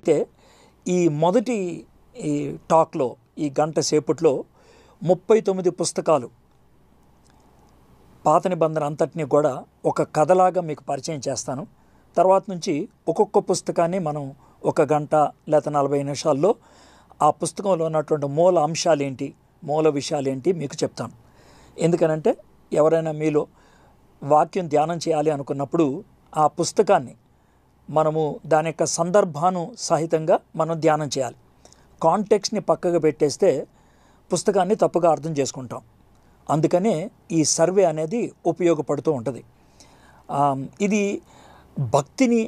అయితే ఈ మొదటి ఈ టాక్లో ఈ గంట సేపట్లో 39 పుస్తకాలు పాత నిబంధన అంతటినీ కూడా ఒక కథలాగా మీకు పరిచయం చేస్తాను. తర్వాత నుంచి ఒక్కొక్క పుస్తకాన్ని మనం ఒక గంట లేదా 40 నిమిషాల్లో ఆ పుస్తకంలో ఉన్నటువంటి మూల అంశాలు ఏంటి, మూల విషయాలు ఏంటి మీకు చెప్తాను. ఎందుకనంటే ఎవరైనా మీలో వాక్యం ధ్యానం చేయాలి అనుకున్నప్పుడు ఆ పుస్తకాన్ని మనము దాని యొక్క సందర్భాను సహితంగా మనం ధ్యానం చేయాలి. కాంటెక్స్ట్ని పక్కగా పెట్టేస్తే పుస్తకాన్ని తప్పుగా అర్థం చేసుకుంటాం. అందుకనే ఈ సర్వే అనేది ఉపయోగపడుతూ ఉంటుంది. ఇది భక్తిని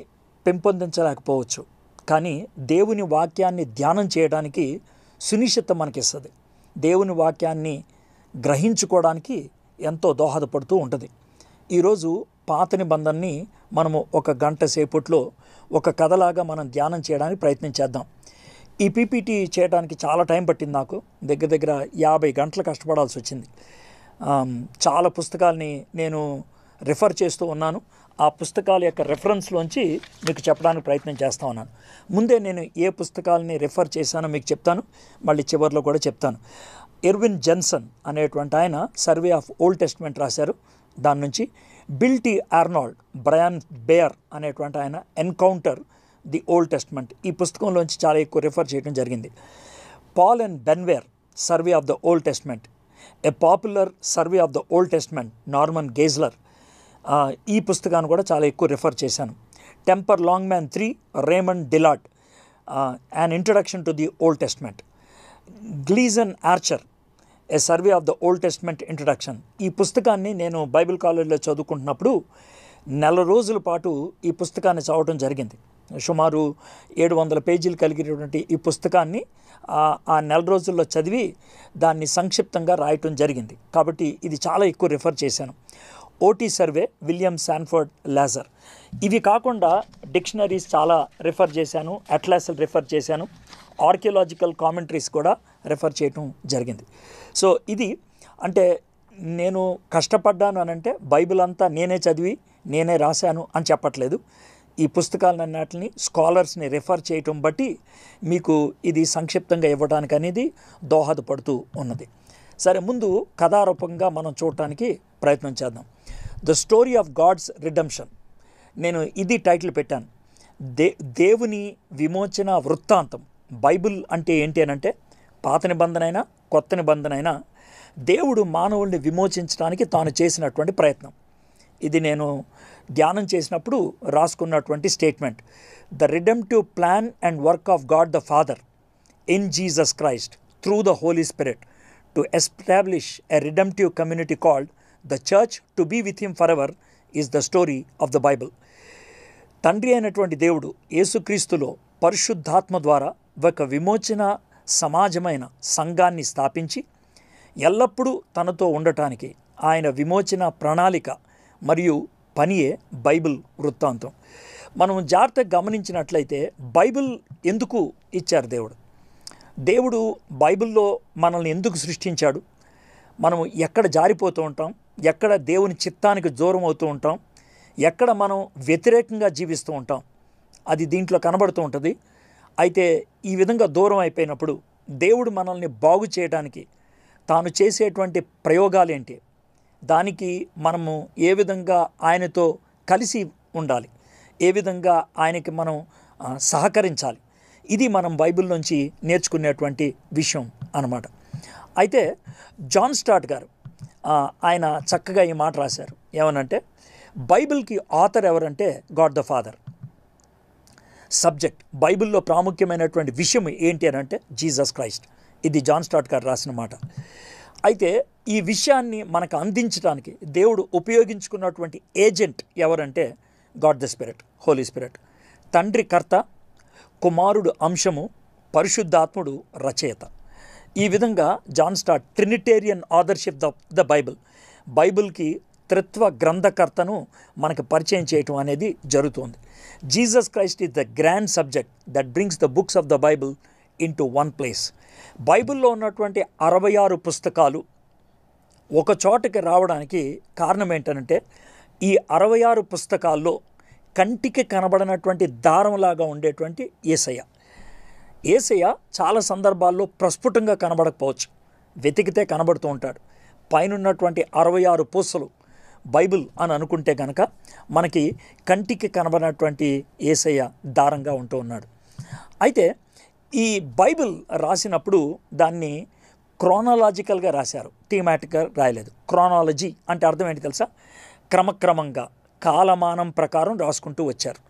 పెంపొందించలేకపోవచ్చు, కానీ దేవుని వాక్యాన్ని ధ్యానం చేయడానికి సునిశ్చిత మనకిస్తుంది. దేవుని వాక్యాన్ని గ్రహించుకోవడానికి ఎంతో దోహదపడుతూ ఉంటుంది. ఈరోజు పాత నిబంధనని మనము ఒక గంట సేపట్లో ఒక కథలాగా మనం ధ్యానం చేయడానికి ప్రయత్నం చేద్దాం. ఈ పీపీటీ చేయడానికి చాలా టైం పట్టింది. నాకు దగ్గర దగ్గర 50 గంటలు కష్టపడాల్సి వచ్చింది. చాలా పుస్తకాలని నేను రిఫర్ చేస్తూ ఉన్నాను. ఆ పుస్తకాల యొక్క రెఫరెన్స్లోంచి మీకు చెప్పడానికి ప్రయత్నం చేస్తూ ఉన్నాను. ముందే నేను ఏ పుస్తకాలని రిఫర్ చేశానో మీకు చెప్తాను, మళ్ళీ చివరిలో కూడా చెప్తాను. ఎర్విన్ జెన్సన్ అనేటువంటి ఆయన సర్వే ఆఫ్ ఓల్డ్ టెస్ట్మెంట్ రాశారు. దాని నుంచి Bill T Arnold, Bryan Beyer అనేటువంటి ఆయన ఎన్కౌంటర్ ది ఓల్డ్ టెస్ట్మెంట్, ఈ పుస్తకంలోంచి చాలా ఎక్కువ రిఫర్ చేయడం జరిగింది. Paul and Benware survey of the Old Testament, a popular survey of the Old Testament, Norman Geisler, ఈ పుస్తకాన్ని కూడా చాలా ఎక్కువ రిఫర్ చేశాను. Tremper Longman 3, Raymond Dillard, an introduction to the Old Testament. Gleason Archer, a survey of the Old Testament introduction. ఈ పుస్తకాన్ని నేను Bible కాలేజీలో చదువుకుంటున్నప్పుడు 4 రోజుల పాటు ఈ పుస్తకాన్ని చదవడం జరిగింది. సుమారు 700 పేజీలు కలిగినటువంటి ఈ పుస్తకాన్ని ఆ 4 రోజుల్లో చదివి దాన్ని సంక్షిప్తంగా రాయటం జరిగింది. కాబట్టి ఇది చాలా ఎక్కువ రిఫర్ చేశాను. OT survey, William Sanford LaSor. ఇవి కాకుండా డిక్షనరీస్ చాలా రిఫర్ చేశాను, అట్లాస్లు రిఫర్ చేశాను, ఆర్కియలాజికల్ కామెంటరీస్ కూడా రిఫర్ చేయటం జరిగింది. సో ఇది అంటే నేను కష్టపడ్డాను అని అంటే బైబిల్ అంతా నేనే చదివి నేనే రాశాను అని చెప్పట్లేదు. ఈ పుస్తకాలన్నిటిని స్కాలర్స్ని రిఫర్ చేయటం బట్టి మీకు ఇది సంక్షిప్తంగా ఇవ్వడానికి అనేది దోహదపడుతూ ఉన్నది. సరే, ముందు కథారూపంగా మనం చూడటానికి ప్రయత్నం చేద్దాం. The story of God's redemption, నేను ఇది టైటిల్ పెట్టాను. దేవుని విమోచన వృత్తాంతం. బైబిల్ అంటే ఏంటి అని అంటే పాత నిబంధన అయినా కొత్త నిబంధన అయినా దేవుడు మానవుల్ని విమోచించడానికి తాను చేసినటువంటి ప్రయత్నం. ఇది నేను ధ్యానం చేసినప్పుడు రాసుకున్నటువంటి statement. The redemptive plan and work of God the Father in Jesus Christ through the Holy Spirit to establish a redemptive community called the church to be with him forever is the story of the Bible. తండ్రి అయినటువంటి దేవుడు యేసుక్రీస్తులో పరిశుద్ధాత్మ ద్వారా ఒక విమోచన సమాజమైన సంఘాన్ని స్థాపించి ఎల్లప్పుడూ తనతో ఉండటానికి ఆయన విమోచన ప్రణాళిక మరియు పనియే బైబిల్ వృత్తాంతం. మనం జాగ్రత్తగా గమనించినట్లయితే బైబిల్ ఎందుకు ఇచ్చారు దేవుడు బైబిల్లో మనల్ని ఎందుకు సృష్టించాడు, మనం ఎక్కడ జారిపోతూ ఉంటాం, ఎక్కడ దేవుని చిత్తానికి దూరం అవుతూ ఉంటాం, ఎక్కడ మనం వ్యతిరేకంగా జీవిస్తూ ఉంటాం, అది దీంట్లో కనబడుతూ ఉంటుంది. అయితే ఈ విధంగా దూరం అయిపోయినప్పుడు దేవుడు మనల్ని బాగు చేయడానికి తాను చేసేటువంటి ప్రయోగాలేంటి, దానికి మనము ఏ విధంగా ఆయనతో కలిసి ఉండాలి, ఏ విధంగా ఆయనకి మనం సహకరించాలి, ఇది మనం బైబిల్ నుంచి నేర్చుకునేటువంటి విషయం అన్నమాట. అయితే జాన్ స్టార్ట్ గారు ఆయన చక్కగా ఈ మాట రాశారు. ఏమనంటే బైబిల్కి ఆథర్ ఎవరంటే గాడ్ ద ఫాదర్. సబ్జెక్ట్ బైబిల్లో ప్రాముఖ్యమైనటువంటి విషయం ఏంటి అని అంటే జీసస్ క్రైస్ట్. ఇది జాన్ స్టార్ట్ గారు రాసిన మాట. అయితే ఈ విషయాన్ని మనకు అందించడానికి దేవుడు ఉపయోగించుకున్నటువంటి ఏజెంట్ ఎవరంటే God the Spirit, Holy Spirit. తండ్రి కర్త, కుమారుడు అంశము, పరిశుద్ధాత్ముడు రచయిత. ఈ విధంగా John Stott Trinitarian authorship the Bible, బైబిల్కి త్రిత్వ గ్రంథకర్తను మనకు పరిచయం చేయటం అనేది జరుగుతుంది. Jesus Christ is the grand subject that brings the books of the Bible into one place. బైబిల్లో ఉన్నటువంటి 66 పుస్తకాలు ఒక చోటకి రావడానికి కారణం ఏంటంటే ఈ 66 పుస్తకాల్లో కంటికి కనబడినటువంటి దారంలాగా ఉండేటువంటి యేసయ్య. యేసయ్య చాలా సందర్భాల్లో ప్రస్ఫుటంగా కనబడకపోవచ్చు, వెతికితే కనబడుతూ ఉంటాడు. పైనున్నటువంటి 66 పూసలు బైబిల్ అని అనుకుంటే కనుక మనకి కంటికి కనబడినటువంటి యేసయ్య దారంగా ఉంటూ ఉన్నాడు. అయితే ఈ బైబిల్ రాసినప్పుడు దాన్ని క్రోనాలజికల్గా రాశారు, థీమాటిక్గా రాయలేదు. క్రోనాలజీ అంటే అర్థం ఏంటి తెలుసా? క్రమక్రమంగా కాలమానం ప్రకారం రాసుకుంటూ వచ్చారు.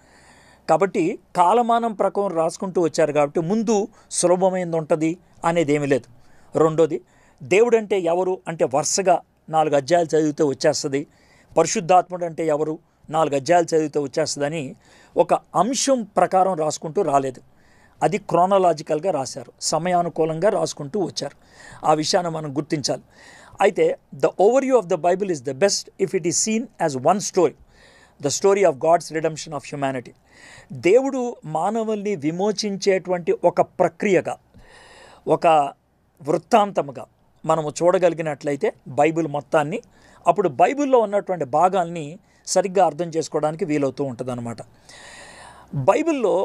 కాబట్టి కాలమానం ప్రకారం రాసుకుంటూ వచ్చారు కాబట్టి ముందు సులభమైంది ఉంటుంది అనేది ఏమీ లేదు. రెండోది, దేవుడు అంటే ఎవరు అంటే వరుసగా 4 అధ్యాయాలు చదివితే వచ్చేస్తుంది. పరిశుద్ధాత్ముడు అంటే ఎవరు 4 అధ్యాయాలు చదివితే వచ్చేస్తుందని ఒక అంశం ప్రకారం రాసుకుంటూ రాలేదు. అది క్రోనాలజికల్గా రాశారు, సమయానుకూలంగా రాసుకుంటూ వచ్చారు. ఆ విషయాన్ని మనం గుర్తించాలి. అయితే the overview of the Bible is the best if it is seen as one story, the story of God's redemption of humanity. దేవుడు మానవుల్ని విమోచించేటువంటి ఒక ప్రక్రియగా, ఒక వృత్తాంతముగా మనము చూడగలిగినట్లయితే బైబిల్ మొత్తాన్ని, అప్పుడు బైబిల్లో ఉన్నటువంటి భాగాల్ని సరిగ్గా అర్థం చేసుకోవడానికి వీలవుతూ ఉంటుంది అన్నమాట. బైబిల్లో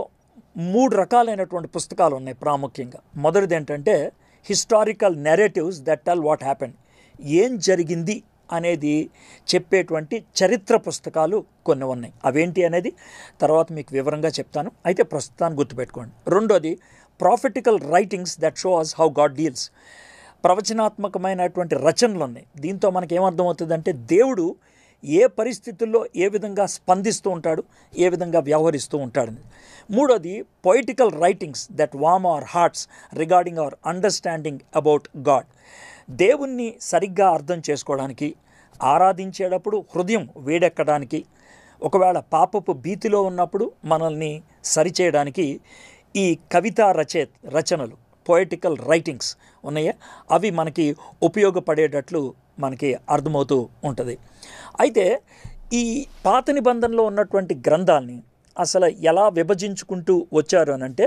3 రకాలైనటువంటి పుస్తకాలు ఉన్నాయి ప్రాముఖ్యంగా. మొదటిది ఏంటంటే historical narratives that tell what happened, ఏం జరిగింది అనేది చెప్పేటువంటి చరిత్ర పుస్తకాలు కొన్ని ఉన్నాయి. అవేంటి అనేది తర్వాత మీకు వివరంగా చెప్తాను, అయితే ప్రస్తుతాన్ని గుర్తుపెట్టుకోండి. రెండోది prophetical writings that show us how God deals, ప్రవచనాత్మకమైనటువంటి రచనలు ఉన్నాయి. దీంతో మనకి ఏమర్థమవుతుందంటే దేవుడు ఏ పరిస్థితుల్లో ఏ విధంగా స్పందిస్తూ ఉంటాడు, ఏ విధంగా వ్యవహరిస్తూ ఉంటాడు. మూడోది poetical writings that warm our hearts regarding our understanding about God, దేవుణ్ణి సరిగ్గా అర్థం చేసుకోవడానికి, ఆరాధించేటప్పుడు హృదయం వేడెక్కడానికి, ఒకవేళ పాపపు భీతిలో ఉన్నప్పుడు మనల్ని సరిచేయడానికి ఈ కవితా రచనలు పొయిటికల్ రైటింగ్స్ ఉన్నాయా, అవి మనకి ఉపయోగపడేటట్లు మనకి అర్థమవుతూ ఉంటుంది. అయితే ఈ పాత నిబంధనలో ఉన్నటువంటి గ్రంథాలని అసలు ఎలా విభజించుకుంటూ వచ్చారు అని అంటే,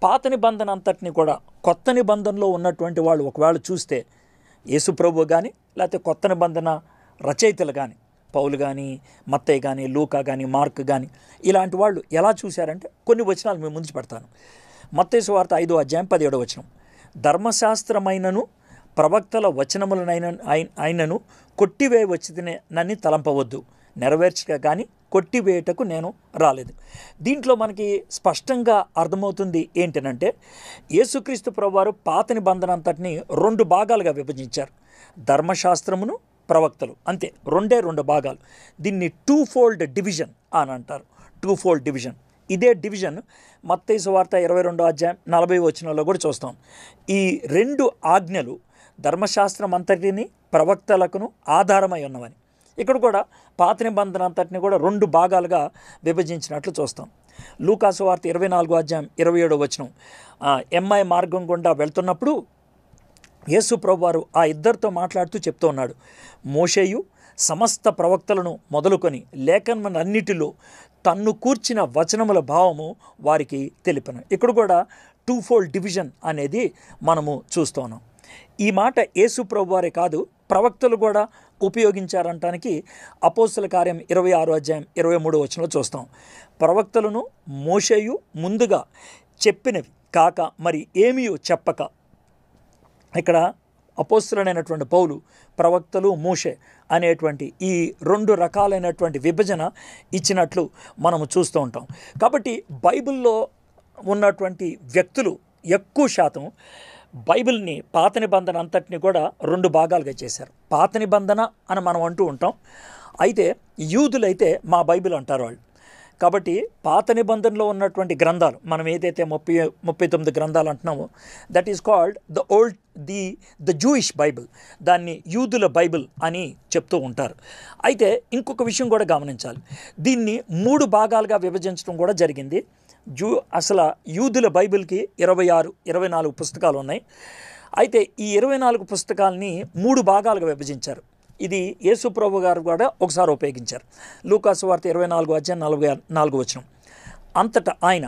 పాత నిబంధన అంతటిని కూడా కొత్త నిబంధనలో ఉన్నటువంటి వాళ్ళు ఒకవేళ చూస్తే, యేసుప్రభు కానీ లేకపోతే కొత్త నిబంధన రచయితలు కానీ, పౌలు కానీ, మత్తయి కానీ, లూకా కానీ, మార్క్ కానీ, ఇలాంటి వాళ్ళు ఎలా చూశారంటే కొన్ని వచనాలు మేము ముందు పెడతాను. మత్తయి సువార్త 5వ అధ్యాయం 17వ వచనం, ధర్మశాస్త్రమైనను ప్రవక్తల వచనములనైనను కొట్టివేయవచ్చునే నన్ను తలంపవద్దు, నెరవేర్చక కానీ కొట్టివేయటకు నేను రాలేదు. దీంట్లో మనకి స్పష్టంగా అర్థమవుతుంది ఏంటనంటే, యేసుక్రీస్తు ప్రభువారు పాత నిబంధన అంతటిని 2 భాగాలుగా విభజించారు, ధర్మశాస్త్రమును ప్రవక్తలు, అంతే, 2 భాగాలు. దీన్ని 2-fold డివిజన్ అని అంటారు. 2-fold division. ఇదే డివిజన్ మత్తయి సువార్త 22వ అధ్యాయం 40వ వచనంలో కూడా చూస్తాం. ఈ 2 ఆజ్ఞలు ధర్మశాస్త్రం అంతటిని ప్రవక్తలకును ఆధారమై ఉన్నవని, ఇక్కడ కూడా పాత నిబంధన అంతటిని కూడా 2 భాగాలుగా విభజించినట్లు చూస్తాం. లూకా సువార్త 24వ అధ్యాయం 27వ వచనం, ఎమ్మై మార్గం గుండా వెళ్తున్నప్పుడు యేసు ప్రభువారు ఆ ఇద్దరితో మాట్లాడుతూ చెప్తూ ఉన్నాడు, మోషేయు సమస్త ప్రవక్తలను మొదలుకొని లేఖనములన్నిటిలో తన్ను కూర్చిన వచనముల భావము వారికి తెలిపను. ఇక్కడ కూడా 2-fold డివిజన్ అనేది మనము చూస్తున్నాం. ఈ మాట యేసు ప్రభువారే కాదు, ప్రవక్తలు కూడా ఉపయోగించారంటానికి అపోస్తల కార్యం 26వ అధ్యాయం 23వ వచనంలో చూస్తాం. ప్రవక్తలను మోషేయు ముందుగా చెప్పినవి కాక మరి ఏమీ చెప్పక, ఇక్కడ అపోస్తలుడైనటువంటి పౌలు, ప్రవక్తలు, మోషే అనేటువంటి ఈ 2 రకాలైనటువంటి విభజన ఇచ్చినట్లు మనము చూస్తూ ఉంటాం. కాబట్టి బైబిల్లో ఉన్నటువంటి వ్యక్తులు ఎక్కువ శాతం బైబిల్ని, పాత నిబంధన అంతటిని కూడా 2 భాగాలుగా చేశారు. పాత నిబంధన అని మనం అంటూ ఉంటాం, అయితే యూదులైతే మా బైబిల్ అంటారు వాళ్ళు. కాబట్టి పాత నిబంధనలో ఉన్నటువంటి గ్రంథాలు, మనం ఏదైతే 39 గ్రంథాలు అంటున్నామో, that is called the Jewish Bible, దాన్ని యూదుల బైబిల్ అని చెప్తూ ఉంటారు. అయితే ఇంకొక విషయం కూడా గమనించాలి, దీన్ని 3 భాగాలుగా విభజించడం కూడా జరిగింది. అసలు యూదుల బైబిల్కి 24 పుస్తకాలు ఉన్నాయి. అయితే ఈ 24 పుస్తకాలని 3 భాగాలుగా విభజించారు. ఇది యేసు ప్రభు గారు కూడా ఒకసారి ఉపయోగించారు. లూకా సువార్త 24వ అధ్యాయం 44వ వచనం, అంతటా ఆయన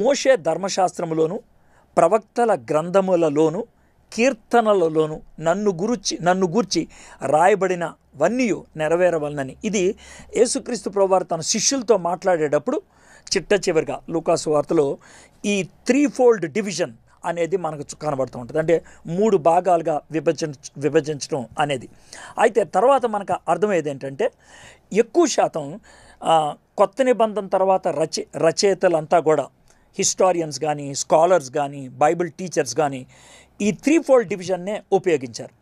మోషే ధర్మశాస్త్రములోను ప్రవక్తల గ్రంథములలోను కీర్తనలలోను నన్ను గూర్చి రాయబడినవన్నీ నెరవేరవలనని. ఇది యేసుక్రీస్తు ప్రభువారు తన శిష్యులతో మాట్లాడేటప్పుడు చిట్ట చివరిగా లూకాసు వార్తలో ఈ 3-fold డివిజన్ అనేది మనకు కనబడుతూ ఉంటుంది. అంటే 3 భాగాలుగా విభజించడం అనేది. అయితే తర్వాత మనకు అర్థమయ్యేది ఏంటంటే ఎక్కువ శాతం కొత్త నిబంధన తర్వాత రచయితలంతా కూడా హిస్టారియన్స్ కానీ, స్కాలర్స్ కానీ, బైబిల్ టీచర్స్ కానీ ఈ 3-fold డివిజన్నే ఉపయోగించారు.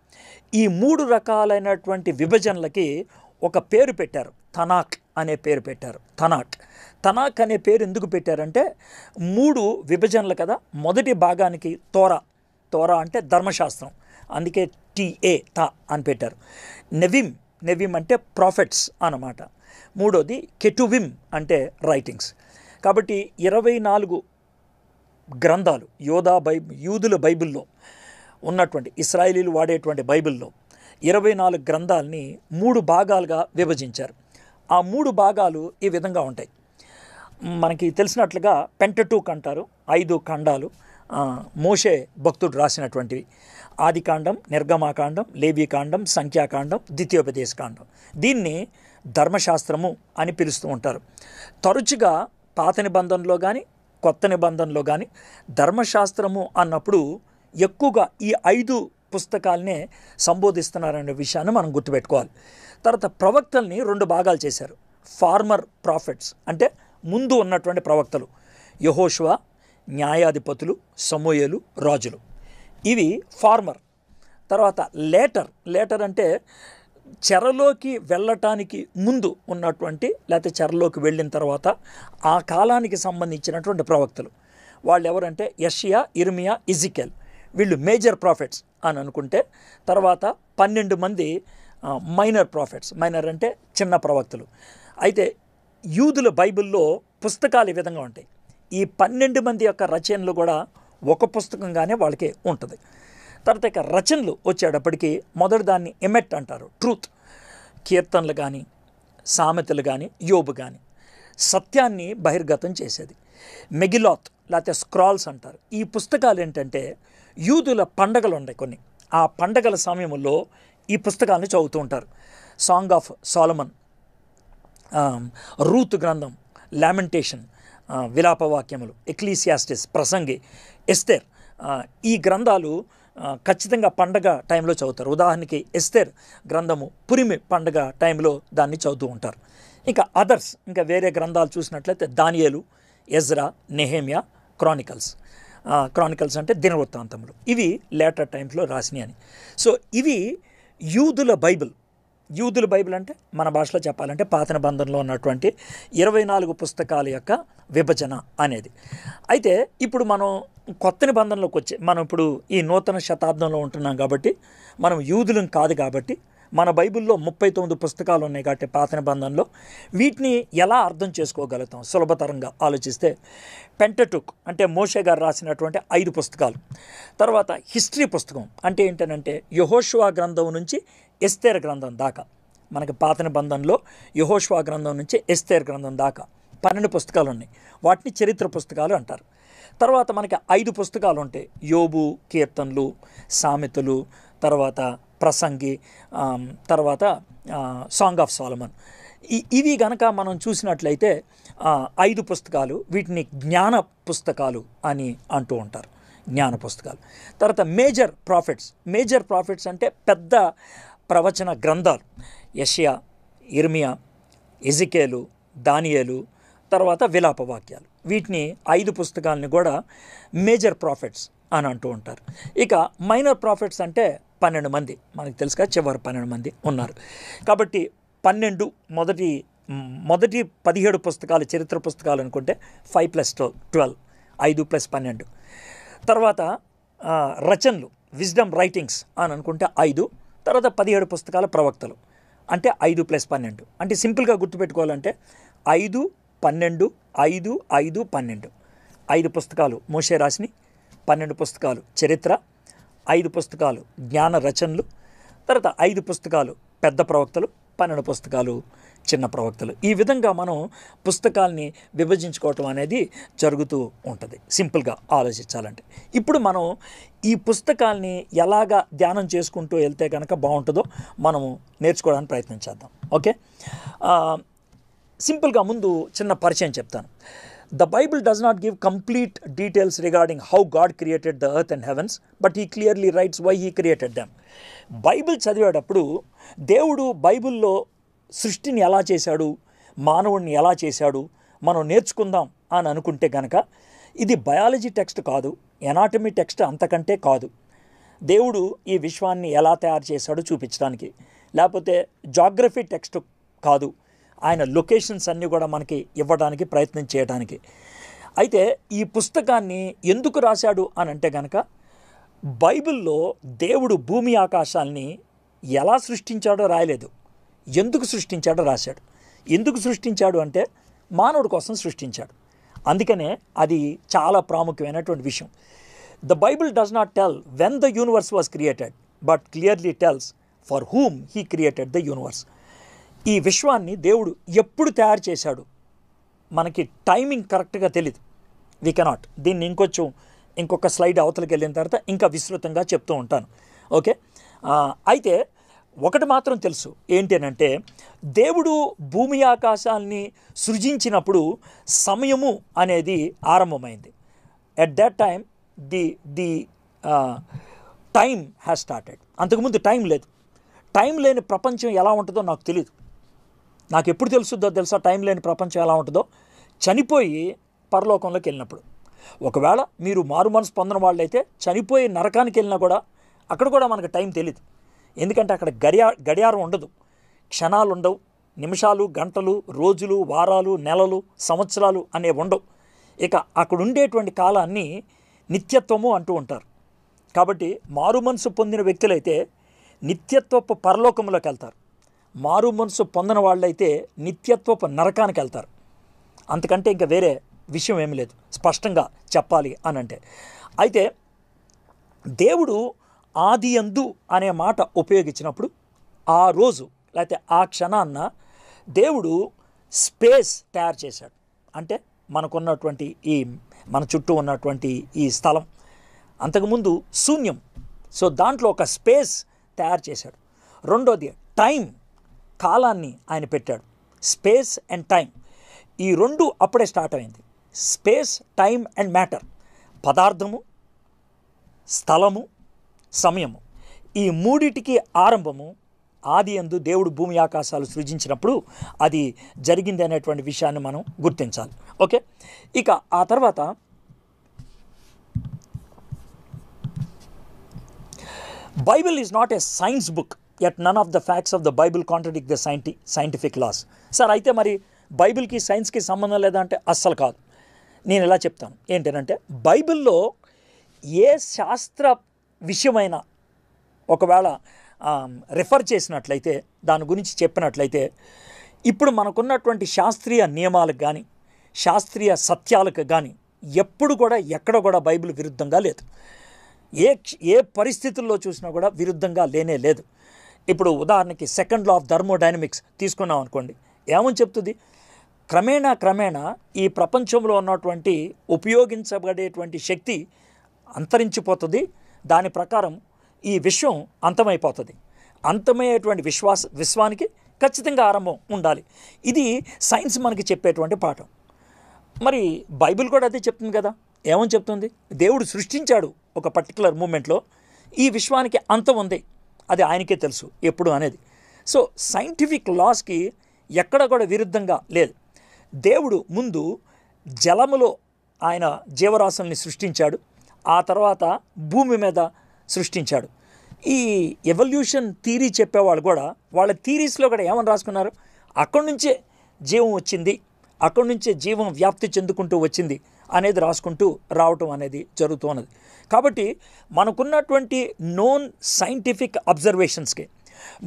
ఈ 3 రకాలైనటువంటి విభజనలకి ఒక పేరు పెట్టారు, తనాక్ అనే పేరు పెట్టారు. తనాక్ అనే పేరు ఎందుకు పెట్టారంటే 3 విభజనలు కదా. మొదటి భాగానికి తోరా అంటే ధర్మశాస్త్రం, అందుకే TA అని పెట్టారు. నెవిమ్ అంటే ప్రాఫిట్స్ అన్నమాట. మూడోది కెటువిమ్ అంటే రైటింగ్స్. కాబట్టి 24 గ్రంథాలు యూదుల బైబిల్లో ఉన్నటువంటి, ఇశ్రాయేలీలు వాడేటువంటి బైబిల్లో 24 గ్రంథాలని 3 భాగాలుగా విభజించారు. ఆ 3 భాగాలు ఈ విధంగా ఉంటాయి. మనకి తెలిసినట్లుగా పెంటటూక్ అంటారు, 5 ఖండాలు మోషే భక్తుడు రాసినటువంటివి. ఆదికాండం, నిర్గమాకాండం, లేవీకాండం, సంఖ్యాకాండం, ద్వితీయోపదేశకాండం. దీన్ని ధర్మశాస్త్రము అని పిలుస్తూ ఉంటారు. తరచుగా పాత నిబంధనలో కానీ కొత్త నిబంధనలో కానీ ధర్మశాస్త్రము అన్నప్పుడు ఎక్కువగా ఈ 5 పుస్తకాలనే సంబోధిస్తున్నారనే విషయాన్ని మనం గుర్తుపెట్టుకోవాలి. తర్వాత ప్రవక్తల్ని 2 భాగాలు చేశారు. ఫార్మర్ ప్రాఫిట్స్ అంటే ముందు ఉన్నటువంటి ప్రవక్తలు, యెహోషువ, న్యాయాధిపతులు, సమూయేలు, రాజులు. ఇవి ఫార్మర్. తర్వాత లేటర్ అంటే చెరలోకి వెళ్ళటానికి ముందు ఉన్నటువంటి, లేకపోతే చెరలోకి వెళ్ళిన తర్వాత ఆ కాలానికి సంబంధించినటువంటి ప్రవక్తలు. వాళ్ళు ఎవరంటే యెషయా, ఇర్మియా, ఎజెకియెల్. వీళ్ళు మేజర్ ప్రాఫిట్స్ అని అనుకుంటే, తర్వాత 12 మంది మైనర్ ప్రాఫిట్స్. మైనర్ అంటే చిన్న ప్రవక్తలు. అయితే యూదుల బైబిల్లో పుస్తకాలు ఈ విధంగా ఉంటాయి. ఈ 12 మంది యొక్క రచనలు కూడా ఒక పుస్తకంగానే వాళ్ళకి ఉంటుంది. తర్వాత ఇక రచనలు వచ్చేటప్పటికి మొదటి దాన్ని ఎమెట్ అంటారు, ట్రూత్. కీర్తనలు కానీ, సామెతలు కానీ, యోబు కానీ సత్యాన్ని బహిర్గతం చేసేది. మెగిలాత్ లేకపోతే స్క్రాల్స్ అంటారు. ఈ పుస్తకాలు ఏంటంటే యూదుల పండగలు ఉన్నాయి కొన్ని, ఆ పండగల సమయంలో ఈ పుస్తకాలను చదువుతూ ఉంటారు. సాంగ్ ఆఫ్ సోలమన్, రూత్ గ్రంథం, లామెంటేషన్, విలాపవాక్యములు, ఎక్లీసియాస్టిస్, ప్రసంగి, ఎస్తేర్. ఈ గ్రంథాలు ఖచ్చితంగా పండగ టైంలో చదువుతారు. ఉదాహరణకి ఎస్తేర్ గ్రంథము పురిమి పండగ టైంలో దాన్ని చదువుతూ ఉంటారు. ఇంకా అదర్స్, ఇంకా వేరే గ్రంథాలు చూసినట్లయితే దానియేలు, ఎజ్రా, నెహెమ్యా, క్రానికల్స్ అంటే దినవృత్తాంతములు. ఇవి లేటర్ టైమ్స్లో రాసినాయి అని. సో ఇవి యూదుల బైబిల్ అంటే మన భాషలో చెప్పాలంటే పాత నిబంధనలో ఉన్నటువంటి 24 పుస్తకాల యొక్క విభజన అనేది. అయితే ఇప్పుడు మనం కొత్త నిబంధనలోకి వచ్చే, మనం ఇప్పుడు ఈ నూతన శతాబ్దంలో ఉంటున్నాం కాబట్టి మనం యూదులం కాదు కాబట్టి మన బైబిల్లో 39 పుస్తకాలు ఉన్నాయి కాబట్టి పాత నిబంధనలో వీటిని ఎలా అర్థం చేసుకోగలుగుతాం సులభతరంగా ఆలోచిస్తే, పెంటటుక్ అంటే మోషే గారు రాసినటువంటి 5 పుస్తకాలు. తర్వాత హిస్టరీ పుస్తకం అంటే ఏంటనంటే యెహోషువ గ్రంథం నుంచి ఎస్తేర్ గ్రంథం దాకా. మనకి పాత నిబంధనలో యెహోషువ గ్రంథం నుంచి ఎస్తేర్ గ్రంథం దాకా 12 పుస్తకాలు ఉన్నాయి. వాటిని చరిత్ర పుస్తకాలు అంటారు. తర్వాత మనకి 5 పుస్తకాలు ఉంటాయి, యోబు, కీర్తనలు, సామెతలు, తర్వాత ప్రసంగి, తర్వాత సాంగ్ ఆఫ్ సోలమన్. ఇవి గనక మనం చూసినట్లయితే 5 పుస్తకాలు, వీటిని జ్ఞాన పుస్తకాలు అని అంటూ ఉంటారు, జ్ఞాన పుస్తకాలు. తర్వాత మేజర్ ప్రాఫిట్స్ అంటే పెద్ద ప్రవచన గ్రంథాలు, యెషయా, ఇర్మియా, ఎజెకియేలు, దానియేలు, తర్వాత విలాపవాక్యాలు. వీటిని 5 పుస్తకాలని కూడా మేజర్ ప్రాఫిట్స్ అని అంటూ ఉంటారు. ఇక మైనర్ ప్రాఫిట్స్ అంటే 12 మంది, మనకు తెలుసుగా చివరి 12 మంది ఉన్నారు. కాబట్టి 12 మొదటి 17 పుస్తకాలు చరిత్ర పుస్తకాలు అనుకుంటే 5 + 12, 5 + 12. తర్వాత రచనలు, విజ్డమ్ రైటింగ్స్ అని అనుకుంటే 5. తర్వాత 17 పుస్తకాల ప్రవక్తలు అంటే 5 + 12. అంటే సింపుల్గా గుర్తుపెట్టుకోవాలంటే 5, 12, 5, 5, 12. 5 పుస్తకాలు మోషే రాసిని, 12 పుస్తకాలు చరిత్ర, 5 పుస్తకాలు జ్ఞాన రచనలు, తర్వాత 5 పుస్తకాలు పెద్ద ప్రవక్తలు, 12 పుస్తకాలు చిన్న ప్రవక్తలు. ఈ విధంగా మనం పుస్తకాల్ని విభజించుకోవటం అనేది జరుగుతూ ఉంటుంది సింపుల్గా ఆలోచించాలంటే. ఇప్పుడు మనం ఈ పుస్తకాల్ని ఎలాగా ధ్యానం చేసుకుంటూ వెళ్తే కనుక బాగుంటుందో మనము నేర్చుకోవడానికి ప్రయత్నం చేద్దాం. ఓకే, సింపుల్గా ముందు చిన్న పరిచయం చెప్తాను. The Bible does not give complete details regarding how God created the earth and heavens, but he clearly writes why he created them. Bible చదివేటప్పుడు దేవుడు బైబిల్లో సృష్టిని ఎలా చేశాడు, మానవుడిని ఎలా చేశాడు మనం నేర్చుకుందాం అని అనుకుంటే గనక ఇది బయాలజీ టెక్స్ట్ కాదు, ఎనాటమీ టెక్స్ట్ అంతకంటే కాదు. దేవుడు ఈ విశ్వాన్ని ఎలా తయారు చేశాడో చూపించడానికి, లేకపోతే జాగ్రఫీ టెక్స్ట్ కాదు, ఆయన లొకేషన్స్ అన్నీ కూడా మనకి ఇవ్వడానికి ప్రయత్నం చేయడానికి. అయితే ఈ పుస్తకాన్ని ఎందుకు రాశాడు అని అంటే కనుక బైబిల్లో దేవుడు భూమి ఆకాశాల్ని ఎలా సృష్టించాడో రాయలేదు, ఎందుకు సృష్టించాడో రాశాడు. ఎందుకు సృష్టించాడు అంటే మానవుడి కోసం సృష్టించాడు. అందుకనే అది చాలా ప్రాముఖ్యమైనటువంటి విషయం. The Bible does not tell when the universe was created, but clearly tells for whom he created the universe. ఈ విశ్వాన్ని దేవుడు ఎప్పుడు తయారు చేశాడు మనకి టైమింగ్ కరెక్ట్గా తెలీదు. వీ కెనాట్ దీన్ని ఇంకొక స్లైడ్ అవతలకి వెళ్ళిన తర్వాత ఇంకా విస్తృతంగా చెప్తూ ఉంటాను. ఓకే, అయితే ఒకటి మాత్రం తెలుసు ఏంటి అంటే దేవుడు భూమి ఆకాశాన్ని సృజించినప్పుడు సమయము అనేది ఆరంభమైంది. At that time the time has started. అంతకుముందు టైం లేదు. టైం లేని ప్రపంచం ఎలా ఉంటుందో నాకు తెలియదు. నాకు ఎప్పుడు తెలుస్తుందో తెలుసా టైం లేని ప్రపంచం ఎలా ఉంటుందో? చనిపోయి పరలోకంలోకి వెళ్ళినప్పుడు. ఒకవేళ మీరు మారు మనసు పొందిన వాళ్ళైతే చనిపోయి నరకానికి వెళ్ళినా కూడా అక్కడ కూడా మనకు టైం తెలియదు. ఎందుకంటే అక్కడ గడియారం ఉండదు, క్షణాలు ఉండవు, నిమిషాలు, గంటలు, రోజులు, వారాలు, నెలలు, సంవత్సరాలు అనేవి ఉండవు. ఇక అక్కడ ఉండేటువంటి కాలాన్ని నిత్యత్వము అంటూ ఉంటారు. కాబట్టి మారు మనసు పొందిన వ్యక్తులైతే నిత్యత్వపు పరలోకంలోకి వెళ్తారు. మారు మనసు పొందిన వాళ్ళైతే నిత్యత్వపు నరకానికి వెళ్తారు. అంతకంటే ఇంకా వేరే విషయం ఏమీ లేదు స్పష్టంగా చెప్పాలి అని అంటే. అయితే దేవుడు ఆదియందు అనే మాట ఉపయోగించినప్పుడు ఆ రోజు లేకపోతే ఆ క్షణాన్న దేవుడు స్పేస్ తయారు చేశాడు. అంటే మనకున్నటువంటి మన చుట్టూ ఉన్నటువంటి ఈ స్థలం అంతకుముందు శూన్యం. సో దాంట్లో ఒక స్పేస్ తయారు చేశాడు. రెండోది టైం, కాలాన్ని ఆయన పెట్టాడు. స్పేస్ అండ్ టైం ఈ రెండు అప్పుడే స్టార్ట్ అయింది. స్పేస్, టైం అండ్ మ్యాటర్, పదార్థము, స్థలము, సమయము, ఈ మూడిటికి ఆరంభము ఆదియందు దేవుడు భూమి ఆకాశాలు సృజించినప్పుడు అది జరిగింది అనేటువంటి విషయాన్ని మనం గుర్తించాలి. ఓకే, ఇక ఆ తర్వాత Bible is not a science book, yet none of the facts of the Bible contradict the scientific laws. Sir అయితే మరి బైబిల్కి సైన్స్కి సంబంధం లేదా అంటే అస్సలు కాదు. నేను ఇలా చెప్తాను ఏంటంటే బైబిల్లో ఏ శాస్త్ర విషయమైనా ఒకవేళ రిఫర్ చేసినట్లయితే, దాని గురించి చెప్పినట్లయితే ఇప్పుడు మనకున్నటువంటి శాస్త్రీయ నియమాలకు కానీ శాస్త్రీయ సత్యాలకు కానీ ఎప్పుడు కూడా ఎక్కడ కూడా బైబిల్ విరుద్ధంగా లేదు. ఏ పరిస్థితుల్లో చూసినా కూడా విరుద్ధంగా లేనే లేదు. ఇప్పుడు ఉదాహరణకి సెకండ్ లా ఆఫ్ థర్మోడైనమిక్స్ తీసుకున్నాం అనుకోండి, ఏమని చెప్తుంది? క్రమేణా ఈ ప్రపంచంలో ఉన్నటువంటి ఉపయోగించబడేటువంటి శక్తి అంతరించిపోతుంది. దాని ప్రకారం ఈ విశ్వం అంతమైపోతుంది. అంతమయ్యేటువంటి విశ్వానికి ఖచ్చితంగా ఆరంభం ఉండాలి. ఇది సైన్స్ మనకి చెప్పేటువంటి పాఠం. మరి బైబిల్ కూడా అదే చెప్తుంది కదా. ఏమని చెప్తుంది? దేవుడు సృష్టించాడు ఒక పర్టికులర్ మూమెంట్లో, ఈ విశ్వానికి అంతం ఉంది, అది ఆయనకే తెలుసు ఎప్పుడు అనేది. సో సైంటిఫిక్ లాస్కి ఎక్కడ కూడా విరుద్ధంగా లేదు. దేవుడు ముందు జలములో ఆయన జీవరాశుల్ని సృష్టించాడు, ఆ తర్వాత భూమి మీద సృష్టించాడు. ఈ ఎవల్యూషన్ థీరీ చెప్పేవాళ్ళు కూడా వాళ్ళ థీరీస్లో కూడా ఏమని రాసుకున్నారు? అక్కడి నుంచే జీవం వచ్చింది, అక్కడి నుంచే జీవం వ్యాప్తి చెందుకుంటూ వచ్చింది అనేది రాసుకుంటూ రావటం అనేది జరుగుతూ ఉన్నది. కాబట్టి మనకున్నటువంటి నోన్ సైంటిఫిక్ అబ్జర్వేషన్స్కి,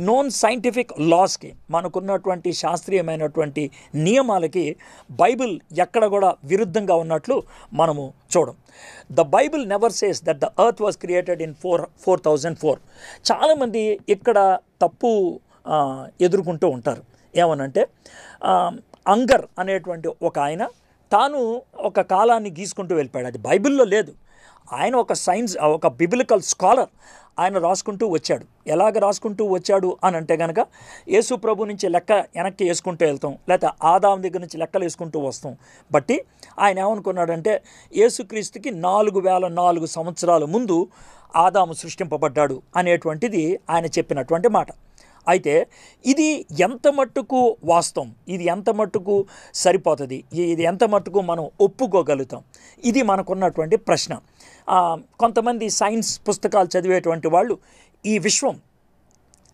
నోన్ సైంటిఫిక్ లాస్కి, మనకున్నటువంటి శాస్త్రీయమైనటువంటి నియమాలకి బైబిల్ ఎక్కడ కూడా విరుద్ధంగా ఉన్నట్లు మనము చూడం. The Bible never says that the earth was created in 4004. చాలామంది ఇక్కడ తప్పు ఎదుర్కొంటూ ఉంటారు. ఏమనంటే అంగర్ అనేటువంటి ఒక ఆయన తాను ఒక కాలాన్ని గీసుకుంటూ వెళ్ళిపోయాడు. అది బైబిల్లో లేదు. ఆయన ఒక ఒక బిబిలికల్ స్కాలర్. ఆయన రాసుకుంటూ వచ్చాడు. ఎలాగ రాసుకుంటూ వచ్చాడు అని అంటే కనుక యేసు ప్రభు నుంచి లెక్క వెనక్కి వేసుకుంటూ వెళ్తాం, లేకపోతే ఆదాము దగ్గర నుంచి లెక్కలు వేసుకుంటూ వస్తాం. బట్టి ఆయన ఏమనుకున్నాడంటే యేసుక్రీస్తుకి 4004 సంవత్సరాల ముందు ఆదాము సృష్టింపబడ్డాడు అనేటువంటిది ఆయన చెప్పినటువంటి మాట. అయితే ఇది ఎంత మట్టుకు వాస్తవం, ఇది ఎంత మట్టుకు సరిపోతుంది, ఇది ఎంత మట్టుకు మనం ఒప్పుకోగలుగుతాం, ఇది మనకున్నటువంటి ప్రశ్న. కొంతమంది సైన్స్ పుస్తకాలు చదివేటువంటి వాళ్ళు ఈ విశ్వం